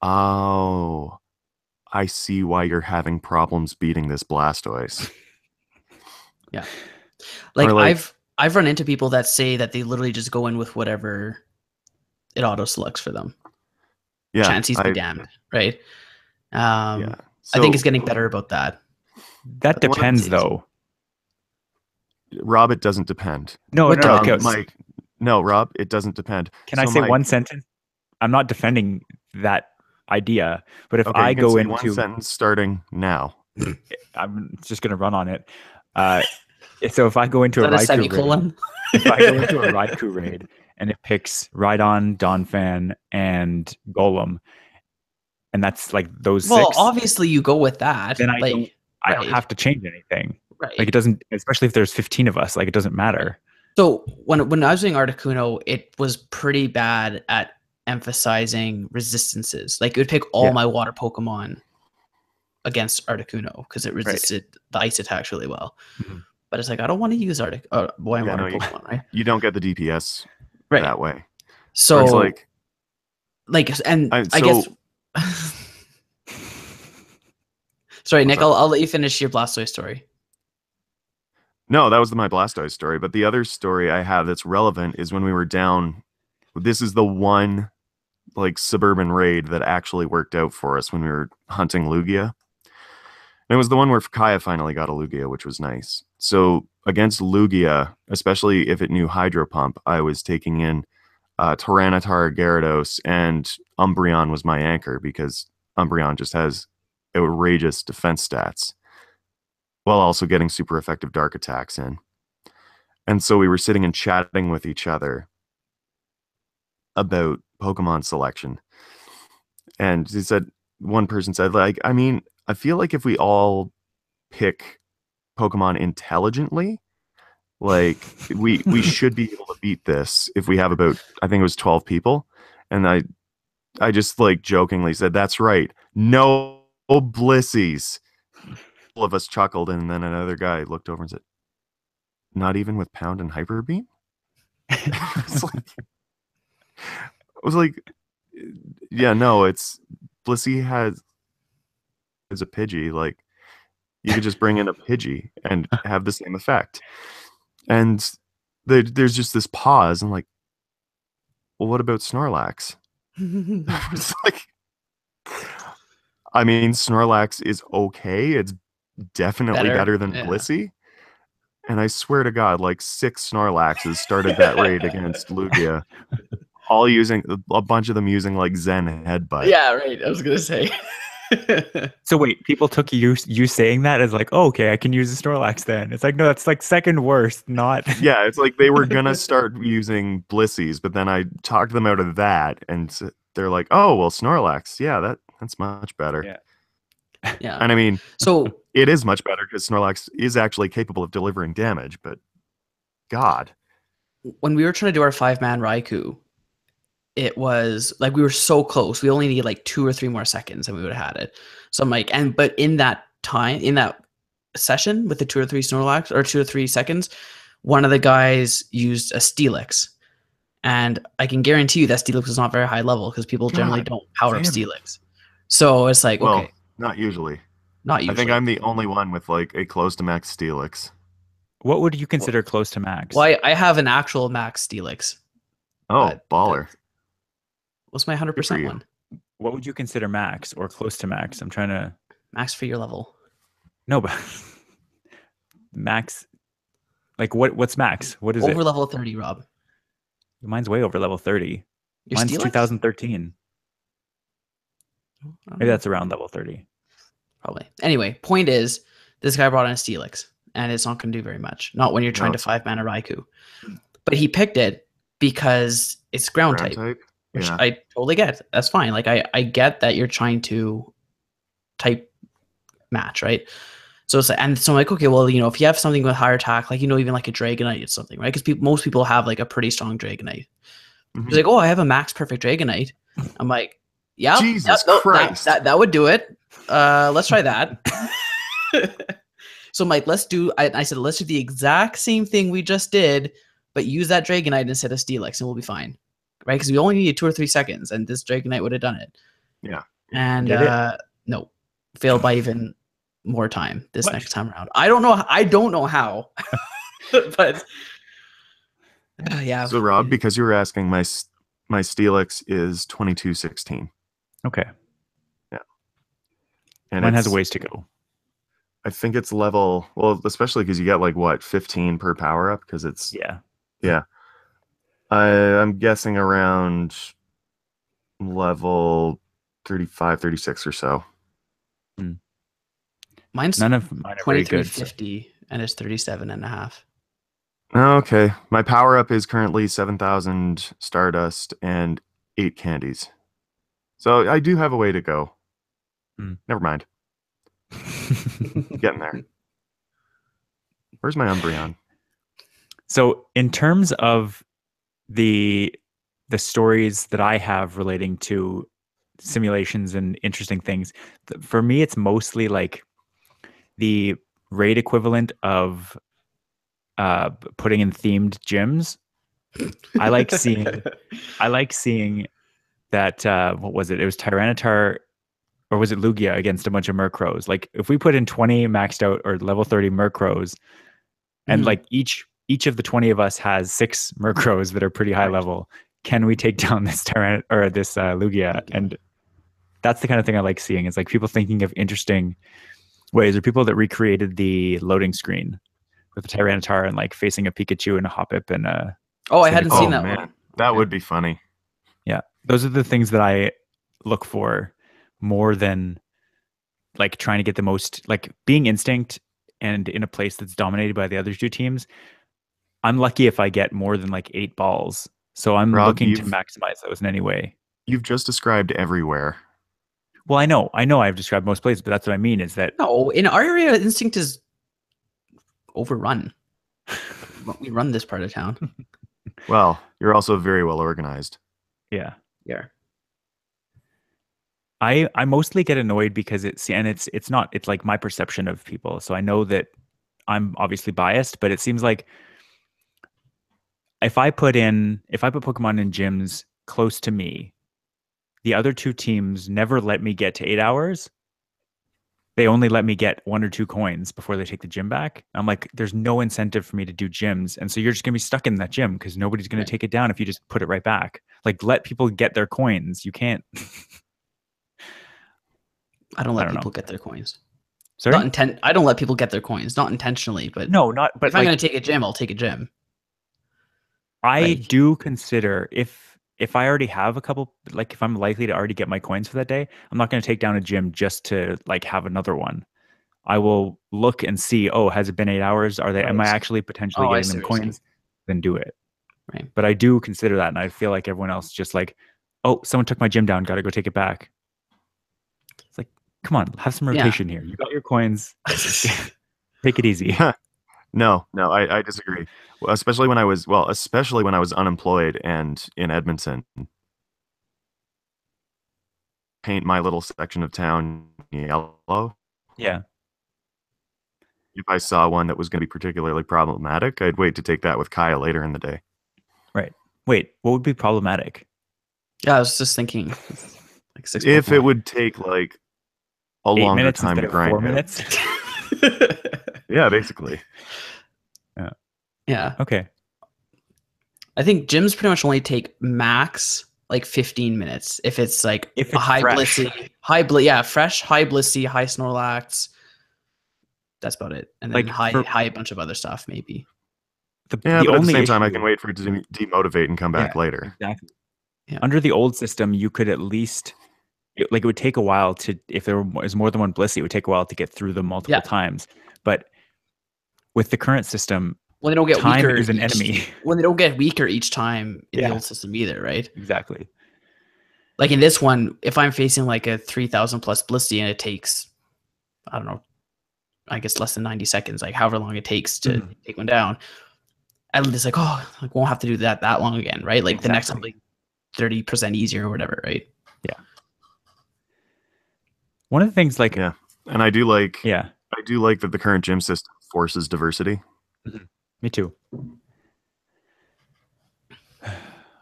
oh, I see why you're having problems beating this Blastoise. Yeah. Like, Or, like, I've run into people that say that they literally just go in with whatever it auto selects for them. yeah, Chances be damned, right? yeah. I think it's getting better about that. That depends, though. Rob, it doesn't depend. No, okay. Mike. No, Rob, it doesn't depend. Can I say one sentence? I'm not defending that idea, but if Okay, I go into one sentence starting now, I'm just gonna run on it. So if I go into a semicolon? raid, if I go into a Raikou raid and it picks Rhydon, Donphan, and Golem, and that's like those well, six. Obviously you go with that. Then I don't have to change anything. Right. Like, it doesn't, especially if there's 15 of us. Like, it doesn't matter. So when I was doing Articuno, it was pretty bad at emphasizing resistances. Like, it would pick all my water Pokemon against Articuno because it resisted the ice attacks really well. But it's like, I don't want to use water Pokemon, right? You don't get the DPS that way. So it's I guess. Sorry, Nick. I'll let you finish your Blastoise story. No, that was my Blastoise story. But the other story I have that's relevant is when we were down. This is the one like suburban raid that actually worked out for us when we were hunting Lugia. And it was the one where Kaya finally got a Lugia, which was nice. So against Lugia, especially if it knew Hydro Pump, I was taking in Tyranitar, Gyarados, and Umbreon was my anchor because Umbreon just has outrageous defense stats while also getting super effective dark attacks in. And so we were sitting and chatting with each other about Pokemon selection. And one person said, like, I mean, I feel like if we all pick Pokemon intelligently, like we should be able to beat this if we have about, I think it was 12 people. And I just like jokingly said, that's right. No Blissies. All of us chuckled, and then another guy looked over and said, not even with Pound and Hyper Beam? I was like, yeah, no, it's Blissey is a Pidgey. Like, you could just bring in a Pidgey and have the same effect. And there's just this pause, and like, well, what about Snorlax? It's like, I mean, Snorlax is okay. It's definitely better than Blissey. And I swear to God, like 6 Snorlaxes started that raid against Lugia, all using a bunch of them using like Zen Headbutt. Yeah, right. I was gonna say. So wait, people took you saying that as like, oh, okay, I can use the Snorlax then. It's like, no, that's like second worst, not. Yeah, it's like they were gonna start using Blissies, but then I talked them out of that, and they're like, oh, well, Snorlax, yeah, that's much better. Yeah. Yeah. And I mean, so it is much better because Snorlax is actually capable of delivering damage, but God. When we were trying to do our 5-man Raikou, it was like we were so close. We only needed like 2 or 3 more seconds and we would have had it. So I'm like, but in that time, in that session with the 2 or 3 Snorlax or 2 or 3 seconds, one of the guys used a Steelix. And I can guarantee you that Steelix was not very high level because people generally don't power up Steelix. So it's like, well, okay. Not usually. Not usually. I think I'm the only one with like a close to max Steelix. What would you consider close to max? Well, I have an actual max Steelix. Oh, baller. What's my 100% one? What would you consider max or close to max? I'm trying to... Max for your level. No, but... max... Like, what's max? What is it? Over level 30, Rob. Mine's way over level 30. Mine's Steelix? 2013. Maybe that's around level 30. Probably. Anyway, point is, this guy brought in a Steelix, and it's not going to do very much. Not when you're trying to 5-mana Raikou. But he picked it because it's ground type. Which I totally get. That's fine. Like, I get that you're trying to type match, right? So it's and so I'm like, okay, well, if you have something with higher attack, like even like a Dragonite or something, right? Because most people have like a pretty strong Dragonite. He's like, oh, I have a max perfect Dragonite. I'm like, yeah, Jesus no, Christ. that would do it. Let's try that. So I'm like, I said, let's do the exact same thing we just did, but use that Dragonite instead of Steelix, and we'll be fine, right? Because we only needed 2 or 3 seconds, and this Dragonite would have done it. Yeah. And no, failed by even more time this next time around. I don't know how, but yeah. So Rob, because you were asking, my Steelix is 2216. Okay. Yeah. And mine has a ways to go. I think it's level, well, especially because you get like what, 15 per power up, because it's yeah. I'm guessing around level 35, 36 or so. Mine's none of mine are very good. 2350 and it's 37.5. Okay, my power up is currently 7,000 Stardust and 8 candies. So I do have a way to go. Never mind. Getting there. Where's my Umbreon? So in terms of the stories that I have relating to simulations and interesting things, for me, it's mostly like the raid equivalent of putting in themed gyms. I like seeing that what was it? It was Tyranitar, or was it Lugia against a bunch of Murkrows? Like if we put in 20 maxed out or level 30 Murkrows, and like each of the 20 of us has 6 Murkrows that are pretty high level, can we take down this Tyranitar or this Lugia? And that's the kind of thing I like seeing. It's like people thinking of interesting ways, or people that recreated the loading screen with the Tyranitar and like facing a Pikachu and a Hoppip and a. Oh, I hadn't seen that one. That would be funny. Yeah, those are the things that I look for more than like trying to get the most, like being instinct and in a place that's dominated by the other 2 teams. I'm lucky if I get more than like 8 balls. So I'm looking to maximize those in any way. You've just described everywhere. Well, I know I've described most places, but that's what I mean is that. No, in our area, instinct is overrun. We run this part of town. Well, you're also very well organized. Yeah. Yeah. I mostly get annoyed because it's like my perception of people. So I know that I'm obviously biased, but it seems like if I put Pokemon in gyms close to me, the other 2 teams never let me get to 8 hours. They only let me get 1 or 2 coins before they take the gym back. I'm like, there's no incentive for me to do gyms. And so you're just going to be stuck in that gym because nobody's going to take it down if you just put it right back. Like, let people get their coins. You can't. I don't let people get their coins. Sorry? I don't let people get their coins, not intentionally, but but if I'm going to take a gym, I'll take a gym. I do consider if I already have a couple, like if I'm likely to already get my coins for that day, I'm not going to take down a gym just to like have another one. I will look and see, has it been 8 hours? Am I actually potentially getting them coins? Then do it. Right. But I do consider that, and I feel like everyone else just like, someone took my gym down, got to go take it back. It's like, come on, have some rotation here. You got your coins. Take it easy. No, I disagree. Well, especially when I was unemployed and in Edmonton. Paint my little section of town yellow. Yeah. If I saw one that was going to be particularly problematic, I'd wait to take that with Kyle later in the day. Right. Wait, what would be problematic? Yeah, I was just thinking. Like 6 if it would take like a 8 longer minutes time to grind. 4 minutes? Yeah, basically. Yeah. Okay. I think gyms pretty much only take max like 15 minutes if it's like a high blissy, fresh, high blissy, high Snorlax. That's about it. And then like high bunch of other stuff maybe. But at the same time I can wait for it to demotivate and come back later. Exactly. Yeah. Under the old system, you could at least it would take a while to, if there was more than one blissy, it would take a while to get through them multiple times. But with the current system, when they don't get time weaker is an enemy. When they don't get weaker each time in the old system either, right? Exactly. Like in this one, if I'm facing like a 3,000 plus blissy and it takes I don't know, I guess less than 90 seconds, like however long it takes to take one down. And it's like, oh, like won't have to do that long again, right? Like the next one, like 30% easier or whatever, right? Yeah. One of the things, like, Yeah, and I do like yeah, that the current gym system forces diversity. me too.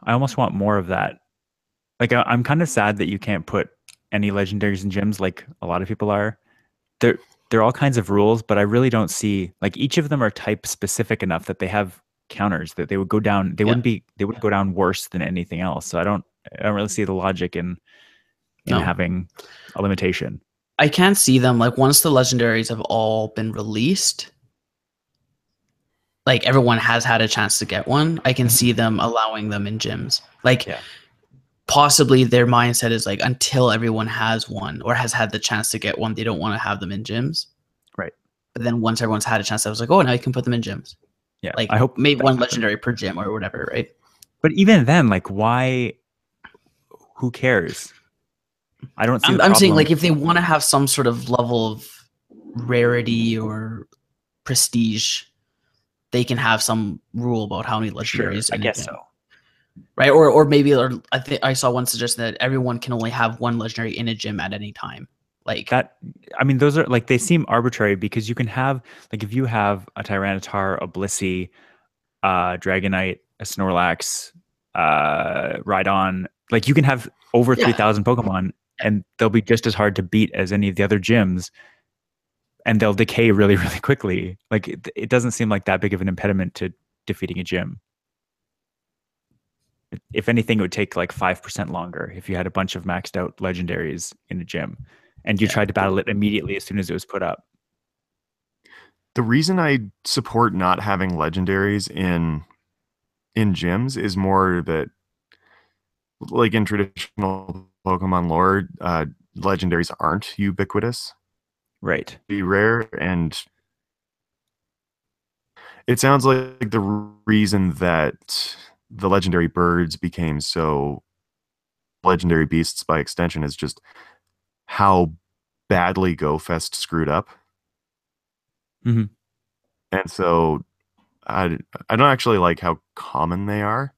I almost want more of that. Like, I'm kind of sad that you can't put any legendaries in gyms like a lot of people are. There are all kinds of rules, but I really don't see, like, each of them are type specific enough that they have counters that they would go down. They wouldn't go down worse than anything else. So I don't really see the logic in having a limitation. I can't see them, like, once the legendaries have all been released, like everyone has had a chance to get one. I can see them allowing them in gyms. Like, possibly their mindset is like, until everyone has one or has had the chance to get one, they don't want to have them in gyms. Right. But then once everyone's had a chance, I was like, oh, now you can put them in gyms. Yeah. Like, I hope maybe one legendary per gym or whatever, right? But even then, like, why? Who cares? I don't see. I'm saying, like, if they want to have some sort of level of rarity or prestige, they can have some rule about how many legendaries. Sure, I guess so. Right, or maybe, or I think I saw one suggestion that everyone can only have one legendary in a gym at any time. Like that. I mean, those are, like, they seem arbitrary because you can have, like, if you have a Tyranitar, a Blissey, Dragonite, a Snorlax, Rhydon, like, you can have over 3,000 Pokemon, and they'll be just as hard to beat as any of the other gyms, and they'll decay really, really quickly. Like, it doesn't seem like that big of an impediment to defeating a gym. If anything, it would take like 5% longer if you had a bunch of maxed out legendaries in a gym and you tried to battle it immediately as soon as it was put up. The reason I support not having legendaries in gyms is more that, like, in traditional Pokemon lore, legendaries aren't ubiquitous. Right. Be rare, and it sounds like the reason that the legendary birds became so legendary beasts by extension is just how badly GoFest screwed up. Mm-hmm. And so I don't actually like how common they are.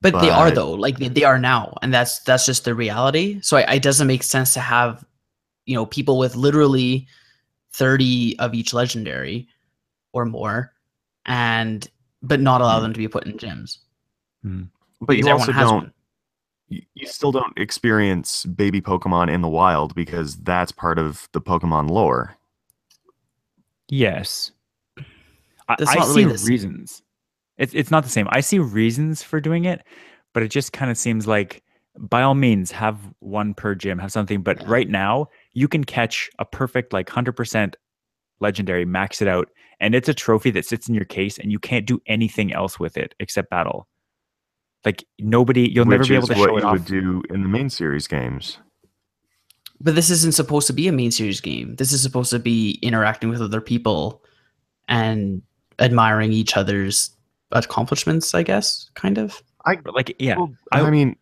But they are, though. Like, they are now, and that's just the reality. So it doesn't make sense to have, people with literally 30 of each legendary or more, but not allow them to be put in gyms. But you also don't. You still don't experience baby Pokemon in the wild because that's part of the Pokemon lore. Yes. I see reasons. It's not the same. I see reasons for doing it, but it just kind of seems like, by all means, have one per gym, have something. But right now, you can catch a perfect, like, 100% legendary, max it out, and it's a trophy that sits in your case, and you can't do anything else with it except battle. Like, you'll never be able to show it off. Which is what you would do in the main series games. But this isn't supposed to be a main series game. This is supposed to be interacting with other people and admiring each other's accomplishments, I guess, kind of. I mean,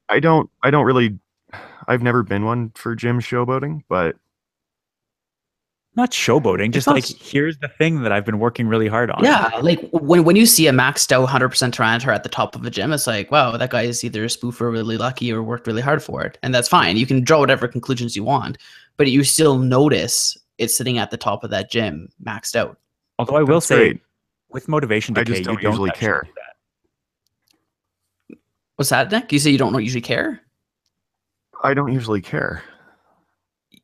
I don't really. I've never been one for gym showboating, but not showboating. Just like, here's the thing that I've been working really hard on. Yeah, like when you see a maxed out 100% Tyranitar at the top of a gym, it's like, wow, that guy is either a spoof or really lucky or worked really hard for it, and that's fine. You can draw whatever conclusions you want, but you still notice it's sitting at the top of that gym, maxed out. Although I will say, with motivation decay, you don't usually care. What's that, Nick? You say you don't usually care? I don't usually care.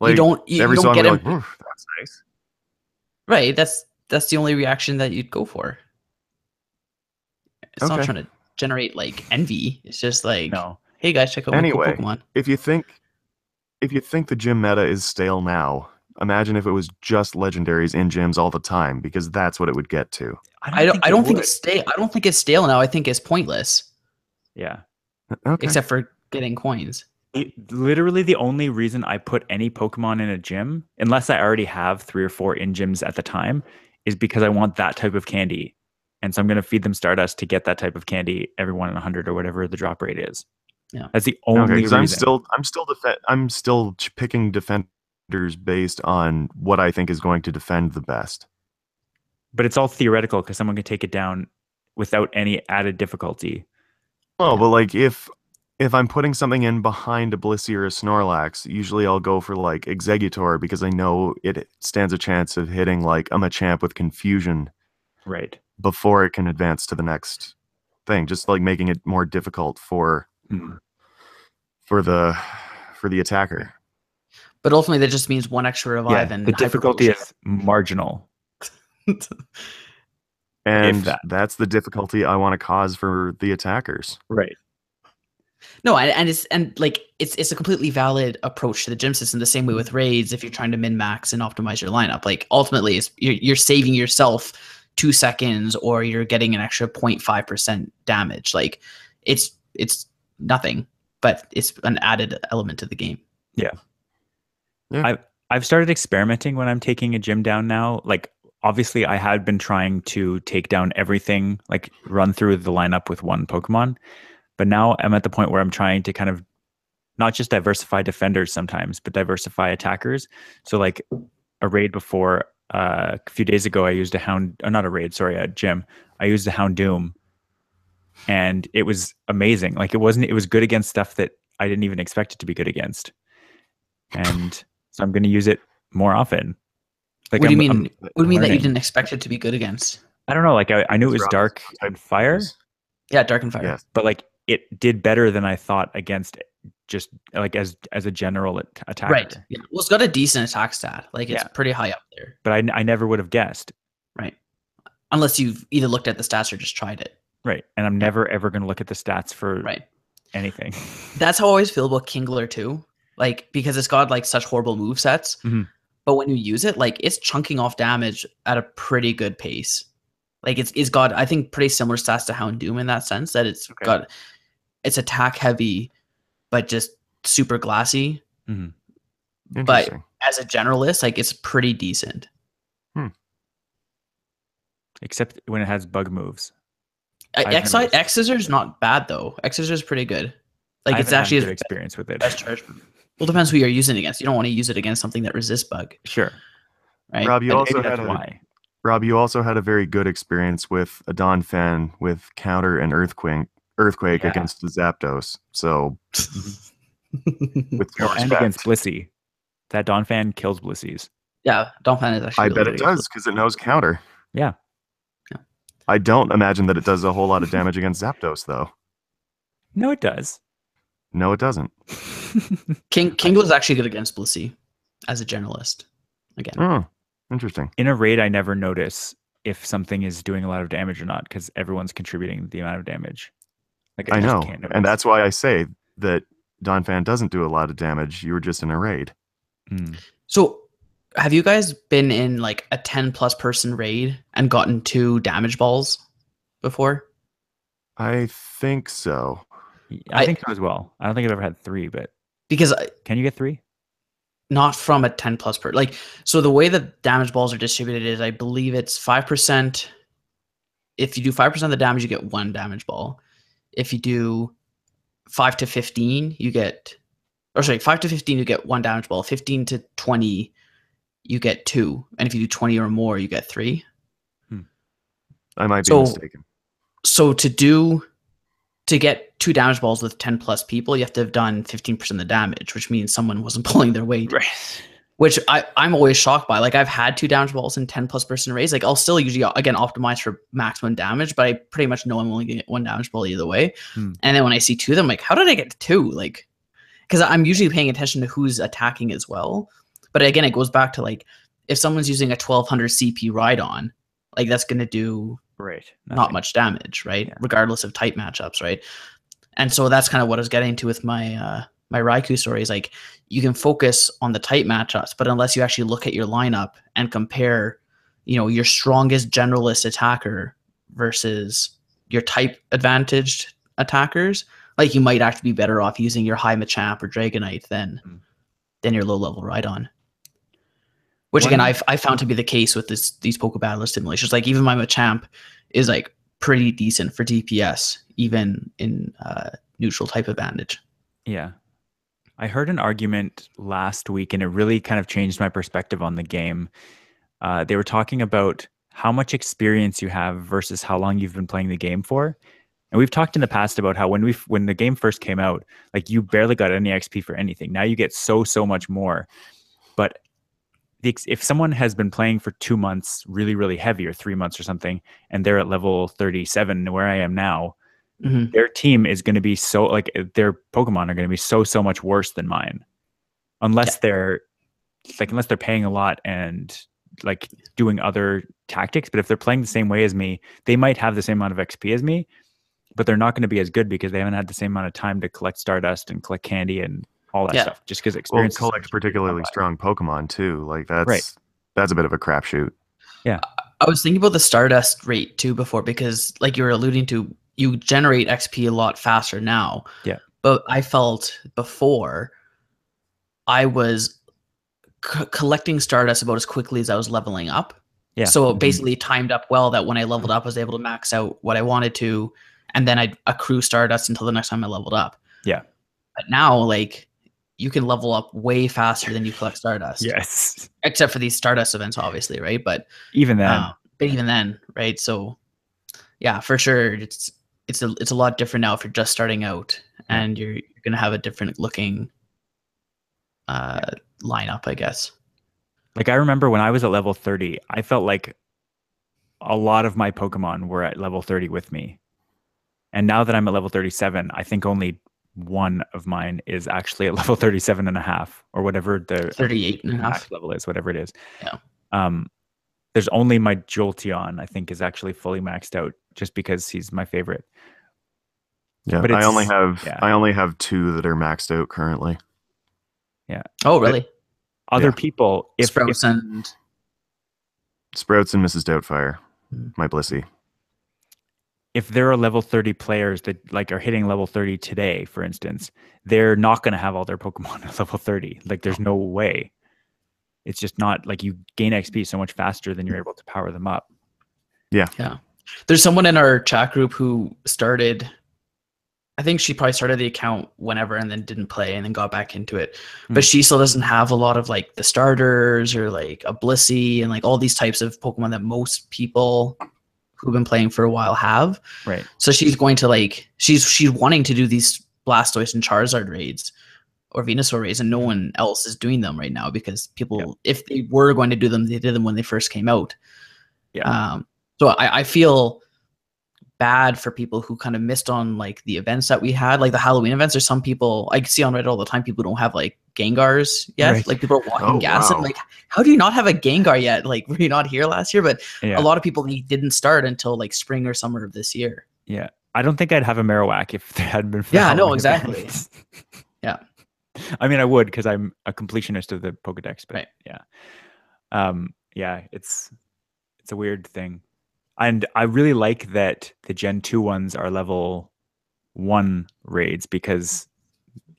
Like, you don't get him. Like, that's nice. Right. That's the only reaction that you'd go for. It's not trying to generate, like, envy. It's just like, hey guys, check out my cool Pokemon. If you think the gym meta is stale now, imagine if it was just legendaries in gyms all the time, because that's what it would get to. I don't think it's stale. I don't think it's stale now. I think it's pointless. Yeah. Okay. Except for getting coins. Literally the only reason I put any Pokemon in a gym, unless I already have 3 or 4 in gyms at the time, is because I want that type of candy. And so I'm going to feed them Stardust to get that type of candy every 1 in 100 or whatever the drop rate is. Yeah. That's the only reason. I'm still picking defenders based on what I think is going to defend the best. But it's all theoretical because someone can take it down without any added difficulty. Oh, but like if I'm putting something in behind a Blissey or a Snorlax, usually I'll go for like Exeggutor because I know it stands a chance of hitting like a Machamp with Confusion Right. before it can advance to the next thing, just like making it more difficult for the attacker. But ultimately, that just means one extra revive Yeah, and the difficulty Hyper is marginal. And that. that's the difficulty I want to cause for the attackers. Right. No, and it's a completely valid approach to the gym system. The same way with raids, if you're trying to min max and optimize your lineup, like ultimately, you're saving yourself 2 seconds, or you're getting an extra 0.5% damage. Like it's nothing, but it's an added element to the game. Yeah. Yeah. I've started experimenting when I'm taking a gym down now. Like obviously I had been trying to take down everything, like run through the lineup with one Pokemon. But now I'm at the point where I'm trying to kind of not just diversify defenders sometimes, but diversify attackers. So like a raid before, a few days ago, I used a gym. I used a Houndoom, and it was amazing. Like it was good against stuff that I didn't even expect it to be good against. And so I'm going to use it more often. Like What do you mean? What do you mean that you learning. didn't expect it to be good against? I don't know. Like I knew it was dark and fire, Yeah, Dark and Fire. Yes. but like it did better than I thought against just like as a general attacker. Right. Yeah. Well, it's got a decent attack stat. Like it's pretty high up there. But I never would have guessed. Right. Unless you've either looked at the stats or just tried it. Right. And I'm never ever going to look at the stats for anything. That's how I always feel about Kingler too. Like because it's got like such horrible move sets. Mm-hmm. But when you use it, like it's chunking off damage at a pretty good pace. Like it's got, I think, pretty similar stats to Houndoom in that sense, that it's attack heavy, but just super glassy. Mm-hmm. But as a generalist, like it's pretty decent. Except when it has bug moves. X Scissor is not bad though. X Scissor is pretty good. Like it's actually a good experience with it. Best charge. Well, depends who you're using it against. You don't want to use it against something that resists bug. Sure. Right. Rob, you also had a very good experience with a Donphan with counter and earthquake against the Zapdos. So with and against Blissey. That Donphan kills Blissies. Yeah, Donphan is actually I bet it does because it knows counter. Yeah. I don't imagine that it does a whole lot of damage against Zapdos though. No, it does. No, it doesn't. Kingler is actually good against Blissey as a generalist. Again. Oh, interesting. In a raid, I never notice if something is doing a lot of damage or not because everyone's contributing the amount of damage. Like I know, and that's why I say that Donphan doesn't do a lot of damage. You were just in a raid. So, have you guys been in like a 10+ person raid and gotten 2 damage balls before? I think so. I think so as well. I don't think I've ever had 3, but because can you get 3? Not from a 10+ per. Like, so the way that damage balls are distributed is, I believe it's 5%. If you do 5% of the damage, you get 1 damage ball. If you do 5 to 15, you get, 5 to 15, you get 1 damage ball. 15 to 20, you get 2, and if you do 20 or more, you get 3. I might be mistaken. So to get 2 damage balls with 10+ people, you have to have done 15% of the damage, which means someone wasn't pulling their weight. Right. Which I'm always shocked by. Like I've had 2 damage balls in 10+ person raids. Like I'll still usually again optimize for maximum damage, but I pretty much know I'm only gonna get 1 damage ball either way. And then when I see 2 of them, I'm like, how did I get 2? Like, because I'm usually paying attention to who's attacking as well. But again, it goes back to like if someone's using a 1200 CP Rhydon, like that's gonna do not much damage, right? Yeah. Regardless of type matchups, right? And so that's kind of what I was getting to with my my Raikou story is like you can focus on the type matchups, but unless you actually look at your lineup and compare, your strongest generalist attacker versus your type advantaged attackers, like you might actually be better off using your high Machamp or Dragonite than your low level Rhydon. Which again, I found to be the case with these Poke Battler simulations. Like even my Machamp is like pretty decent for DPS, even in neutral type advantage. Yeah, I heard an argument last week, and it really kind of changed my perspective on the game. They were talking about how much experience you have versus how long you've been playing the game for. And we've talked in the past about how when the game first came out, like you barely got any XP for anything. Now you get so much more. But if someone has been playing for 2 months really, really heavy, or 3 months or something, and they're at level 37, where I am now, their team is going to be so, like, their Pokemon are going to be so much worse than mine, unless they're paying a lot and like doing other tactics. But if they're playing the same way as me, they might have the same amount of XP as me, but they're not going to be as good because they haven't had the same amount of time to collect Stardust and collect candy and all that stuff. Just because experience. Well, collect particularly strong Pokemon too. Like that's a bit of a crapshoot. Yeah, I was thinking about the Stardust rate too before, because like you were alluding to, you generate XP a lot faster now. Yeah, but I felt before I was collecting Stardust about as quickly as I was leveling up. Yeah. So it basically timed up well that when I leveled up, I was able to max out what I wanted to, and then I'd accrue Stardust until the next time I leveled up. Yeah. But now, like, you can level up way faster than you collect Stardust. Yes. Except for these Stardust events, obviously, right? But even then, right? So yeah, for sure, it's a lot different now if you're just starting out, and you're gonna have a different looking lineup, I guess. Like, I remember when I was at level 30, I felt like a lot of my Pokemon were at level 30 with me. And now that I'm at level 37, I think only one of mine is actually at level 37 and a half, or whatever the 38 and a half level is, whatever it is. Yeah. There's only my Jolteon, I think, is actually fully maxed out, just because he's my favorite. Yeah, but I only have 2 that are maxed out currently. Yeah. Oh, really? Other people, Sprouts and Mrs. Doubtfire, my Blissey. If there are level 30 players that like are hitting level 30 today, for instance, they're not going to have all their Pokemon at level 30. Like, there's no way. It's just not, like, you gain XP so much faster than you're able to power them up. Yeah. Yeah. There's someone in our chat group who started, I think she probably started the account whenever and then didn't play and then got back into it. But she still doesn't have a lot of like the starters or like a Blissey and like all these types of Pokemon that most people who've been playing for a while have. Right. So she's going to like, she's wanting to do these Blastoise and Charizard raids or Venusaur raids, and no one else is doing them right now because people, if they were going to do them, they did them when they first came out. Yeah. So I feel bad for people who kind of missed on like the events that we had, like the Halloween events. There's some people I see on Reddit all the time, people don't have like Gengars yet. Right. Like, people are walking gas. Wow. Like, how do you not have a Gengar yet? Like, were you not here last year? But a lot of people, they didn't start until like spring or summer of this year. Yeah. I don't think I'd have a Marowak if there hadn't been. Yeah, no, exactly. Yeah. I mean, I would, because I'm a completionist of the Pokedex, but yeah, it's a weird thing. And I really like that the Gen 2 ones are level 1 raids, because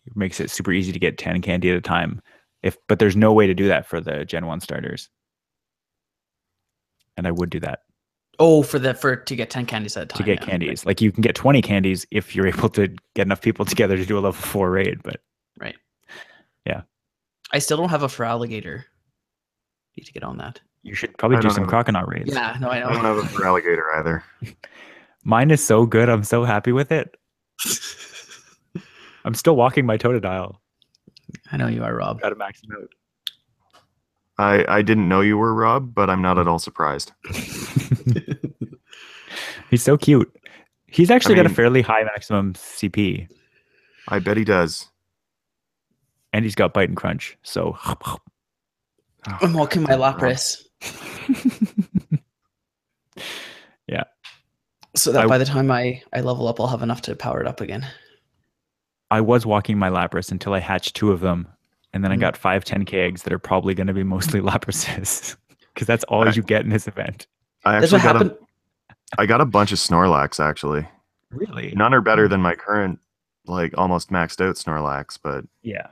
it makes it super easy to get 10 candy at a time. But there's no way to do that for the Gen 1 starters. And I would do that. Oh, to get 10 candies at a time. To get candies. Like, you can get 20 candies if you're able to get enough people together to do a level 4 raid, but right. Yeah. I still don't have a Feraligatr. Need to get on that. You should probably do some Croconaut raids. Yeah, no, I know. I don't have a Feraligatr either. Mine is so good. I'm so happy with it. I'm still walking my Totodile. I know you are, Rob. Got to max him out. I didn't know you were Rob, but I'm not at all surprised. He's so cute. He's actually got a fairly high maximum CP. I bet he does. And he's got Bite and Crunch. So I'm walking my Lapras. Yeah. So that by the time I level up, I'll have enough to power it up again. I was walking my Lapras until I hatched 2 of them. And then I got 5 10K eggs that are probably going to be mostly Laprases. Because that's all you get in this event. I got a bunch of Snorlax, actually. Really? None are better than my current, like, almost maxed out Snorlax, but yeah.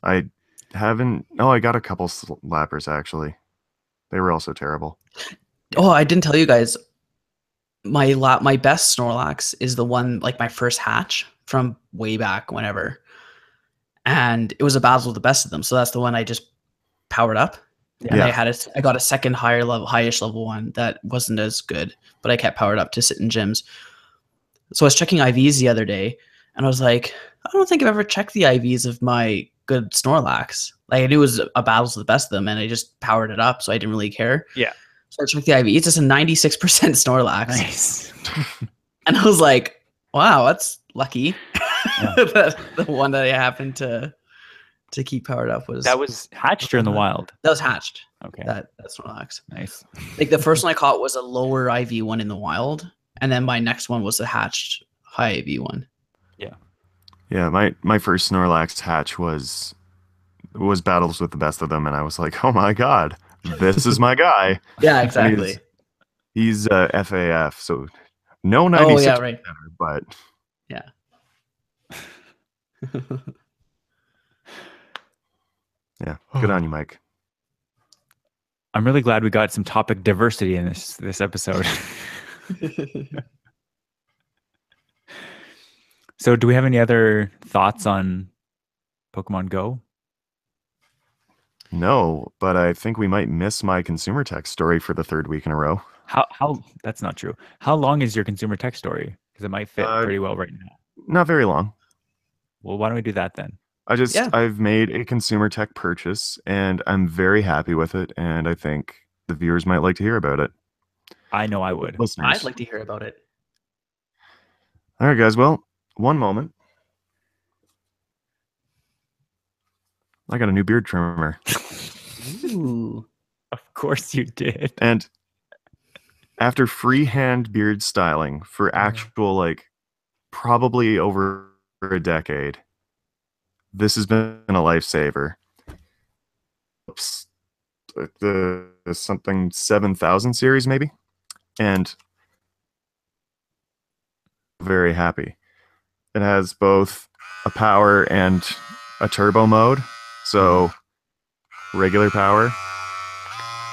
I haven't... Oh, I got a couple Lapras, actually. They were also terrible. Oh, I didn't tell you guys. My best Snorlax is the one, like, my first hatch from way back whenever. and it was a battle of the best of them. So that's the one I just powered up. And Yeah. I got a second highish level one that wasn't as good, but I kept powered up to sit in gyms. So I was checking IVs the other day, and I was like, I don't think I've ever checked the IVs of my good Snorlax. Like, I knew it was a battles of the best of them, and I just powered it up, so I didn't really care. Yeah. So I checked the IV. It's just a 96% Snorlax. Nice. And I was like, wow, that's lucky. the one that I happened to keep powered up was... That was hatched or in the wild? That was hatched. Okay. That's Snorlax. Nice. Like, the first one I caught was a lower IV one in the wild, and then my next one was a hatched high IV one. Yeah, my first Snorlax hatch was battles with the best of them, and I was like, oh my god, this is my guy. Yeah, exactly. He's FAF, so no 96, yeah, right. But yeah. Yeah, good on you, Mike. I'm really glad we got some topic diversity in this episode. So do we have any other thoughts on Pokemon Go? No, but I think we might miss my consumer tech story for the third week in a row. How that's not true. How long is your consumer tech story? Because it might fit pretty well right now. Not very long. Well, why don't we do that then? I've made a consumer tech purchase, and I'm very happy with it, and I think the viewers might like to hear about it. I know I would. Listeners. I'd like to hear about it. All right, guys. Well, one moment. I got a new beard trimmer. Ooh. Of course you did. And after freehand beard styling for actual, like, probably over a decade, this has been a lifesaver. Oops. The something 7000 series, maybe? And very happy. It has both a power and a turbo mode. So regular power.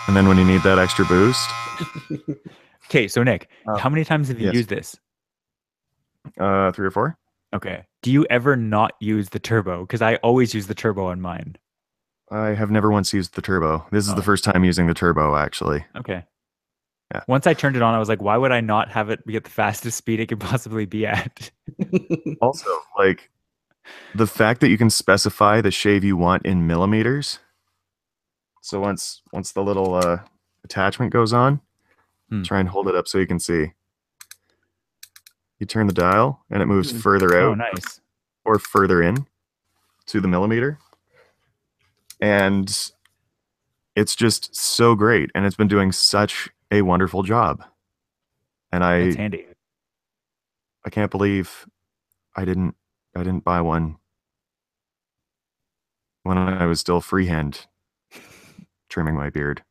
And then when you need that extra boost. Okay, so Nick, how many times have you used this? 3 or 4. Okay. Do you ever not use the turbo? Because I always use the turbo on mine. I have never once used the turbo. This is the first time using the turbo, actually. Okay. Yeah. Once I turned it on, I was like, why would I not have it be at the fastest speed it could possibly be at? Also, like, the fact that you can specify the shave you want in millimeters. So once the little attachment goes on, try and hold it up so you can see. You turn the dial, and it moves further out. Oh, nice. Or further in to the millimeter. And it's just so great, and it's been doing such a wonderful job. And That's handy. I can't believe I didn't buy one when I was still freehand trimming my beard.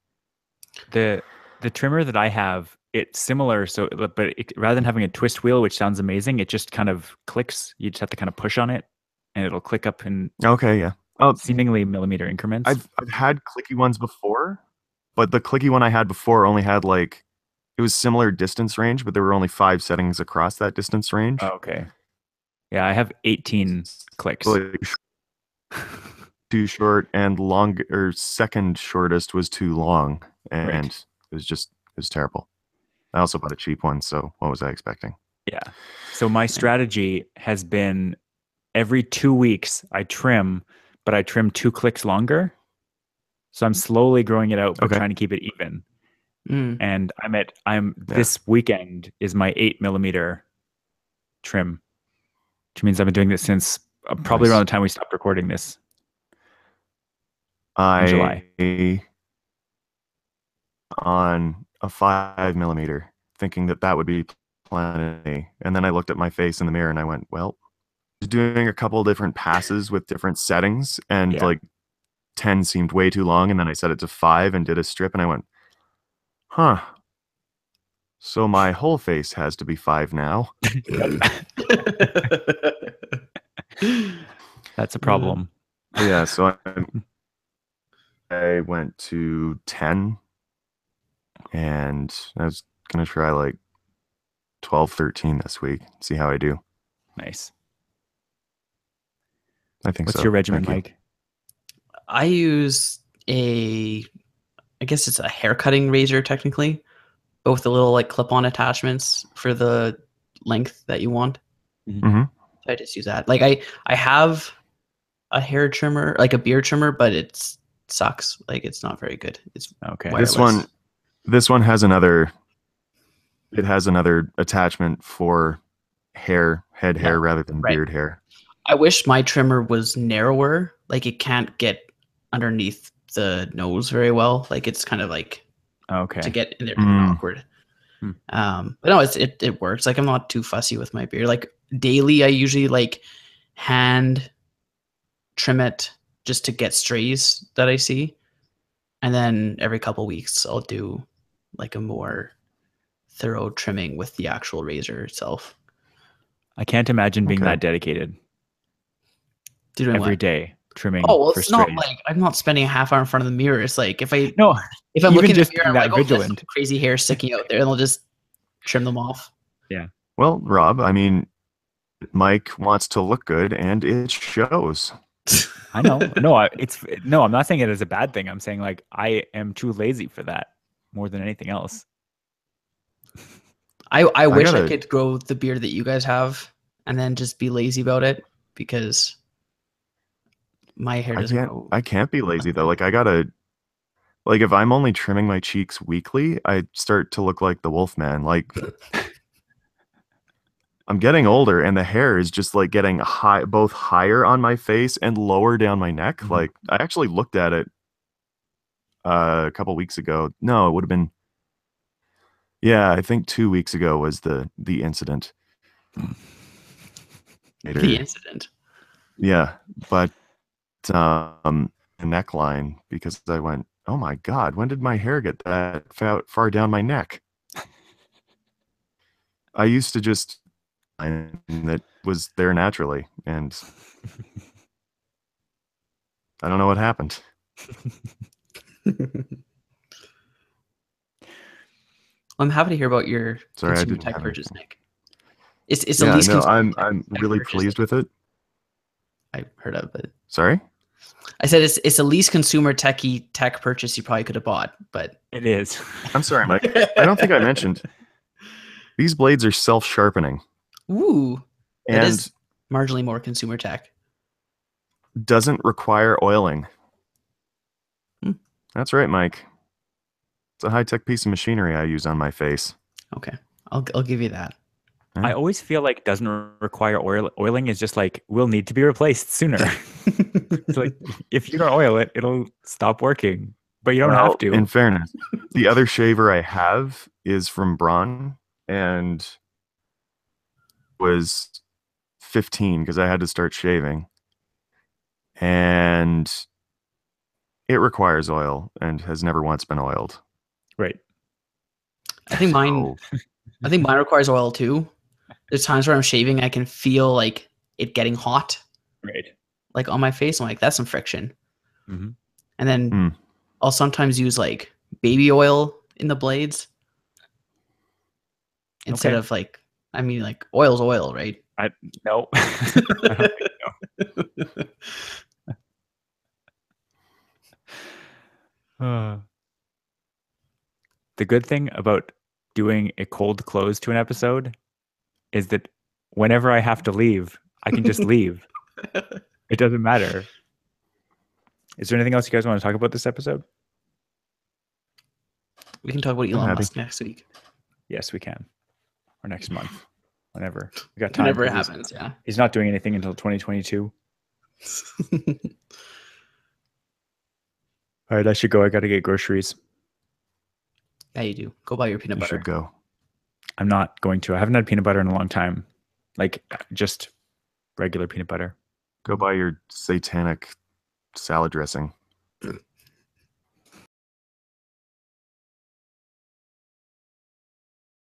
The trimmer that I have, it's similar. So, but rather than having a twist wheel, which sounds amazing, it just kind of clicks. You just have to kind of push on it, and it'll click up in seemingly millimeter increments. I've had clicky ones before, but the clicky one I had before only had, like, it was similar distance range, but there were only 5 settings across that distance range. Oh, okay. Yeah, I have 18 clicks. Too short, and second shortest was too long, and it was terrible. I also bought a cheap one, so what was I expecting? Yeah. So my strategy has been every 2 weeks I trim, but I trim 2 clicks longer. So I'm slowly growing it out, but trying to keep it even. And this weekend is my 8 millimeter trim, which means I've been doing this since probably around the time we stopped recording this. In July. On a 5 millimeter, thinking that would be plenty. And then I looked at my face in the mirror and I went, well, doing a couple different passes with different settings, and like 10 seemed way too long, and then I set it to 5 and did a strip, and I went, huh, so my whole face has to be 5 now. That's a problem. Yeah, so I went to 10, and I was gonna try like 12, 13 this week, see how I do. Nice. I think What's so. your regimen, Thank you. Mike? I use I guess it's a hair cutting razor technically, but with the little like clip-on attachments for the length that you want. Mm-hmm. So I just use that. Like I have a hair trimmer, like a beard trimmer, but it sucks. Like it's not very good. It's Okay. wireless. This one has another. It has another attachment for head hair rather than right. beard hair. I wish my trimmer was narrower. Like it can't get underneath the nose very well. Like it's kind of like Okay. to get in there kind of awkward. Hmm. But no, it works. Like I'm not too fussy with my beard. Like daily, I usually like hand trim it just to get strays that I see, and then every couple weeks I'll do like a more thorough trimming with the actual razor itself. I can't imagine being Okay. that dedicated Doing every what? day trimming Oh well, for it's not strays. like I'm not spending a half hour in front of the mirror. It's like if I'm No, looking even in the just mirror, being I'm that like, oh, there's some vigilant. crazy hair sticking out there, and I'll just trim them off. Yeah. Well, Rob, I mean, Mike wants to look good, and it shows. I know. No, I'm not saying it as a bad thing. I'm saying like I am too lazy for that more than anything else. I wish I could grow the beard that you guys have and then just be lazy about it because my hair doesn't grow. I can't be lazy though. Like if I'm only trimming my cheeks weekly, I start to look like the Wolfman. Like I'm getting older and the hair is just like getting both higher on my face and lower down my neck. Mm-hmm. Like I actually looked at it a couple weeks ago. No, it would have been, yeah, I think 2 weeks ago was the incident. The incident. Yeah, but the neckline, because I went, oh my God, when did my hair get that far down my neck? I used to just, that was there naturally, and I don't know what happened. I'm happy to hear about your consumer tech purchase, Nick. It's the least. No, I'm really pleased with it. I heard of it. Sorry? I said it's the least consumer techie tech purchase you probably could have bought, but it is. I'm sorry, Mike. I don't think I mentioned these blades are self-sharpening. Ooh, that and is marginally more consumer tech. Doesn't require oiling. That's right, Mike. It's a high-tech piece of machinery I use on my face. Okay, I'll give you that. Yeah. I always feel like doesn't require oiling is just like will need to be replaced sooner. It's like if you don't oil it, it'll stop working. But you don't have to. In fairness, the other shaver I have is from Braun and was 15 because I had to start shaving. And it requires oil and has never once been oiled. Right. I think mine requires oil too. There's times where I'm shaving, I can feel like it getting hot. Right. Like on my face. I'm like, that's some friction. Mm-hmm. And then I'll sometimes use like baby oil in the blades. Instead of like, I mean, like oil's oil, right? No. I don't think so. The good thing about doing a cold close to an episode is that whenever I have to leave, I can just leave. It doesn't matter. Is there anything else you guys want to talk about this episode? We can talk about Elon Musk next week. Yes, we can. Or next month. Whenever. We got time. Whenever it happens, yeah. He's not doing anything until 2022. All right, I should go. I got to get groceries. Yeah, you do. Go buy your peanut butter. You should go. I'm not going to. I haven't had peanut butter in a long time. Like just regular peanut butter. Go buy your satanic salad dressing.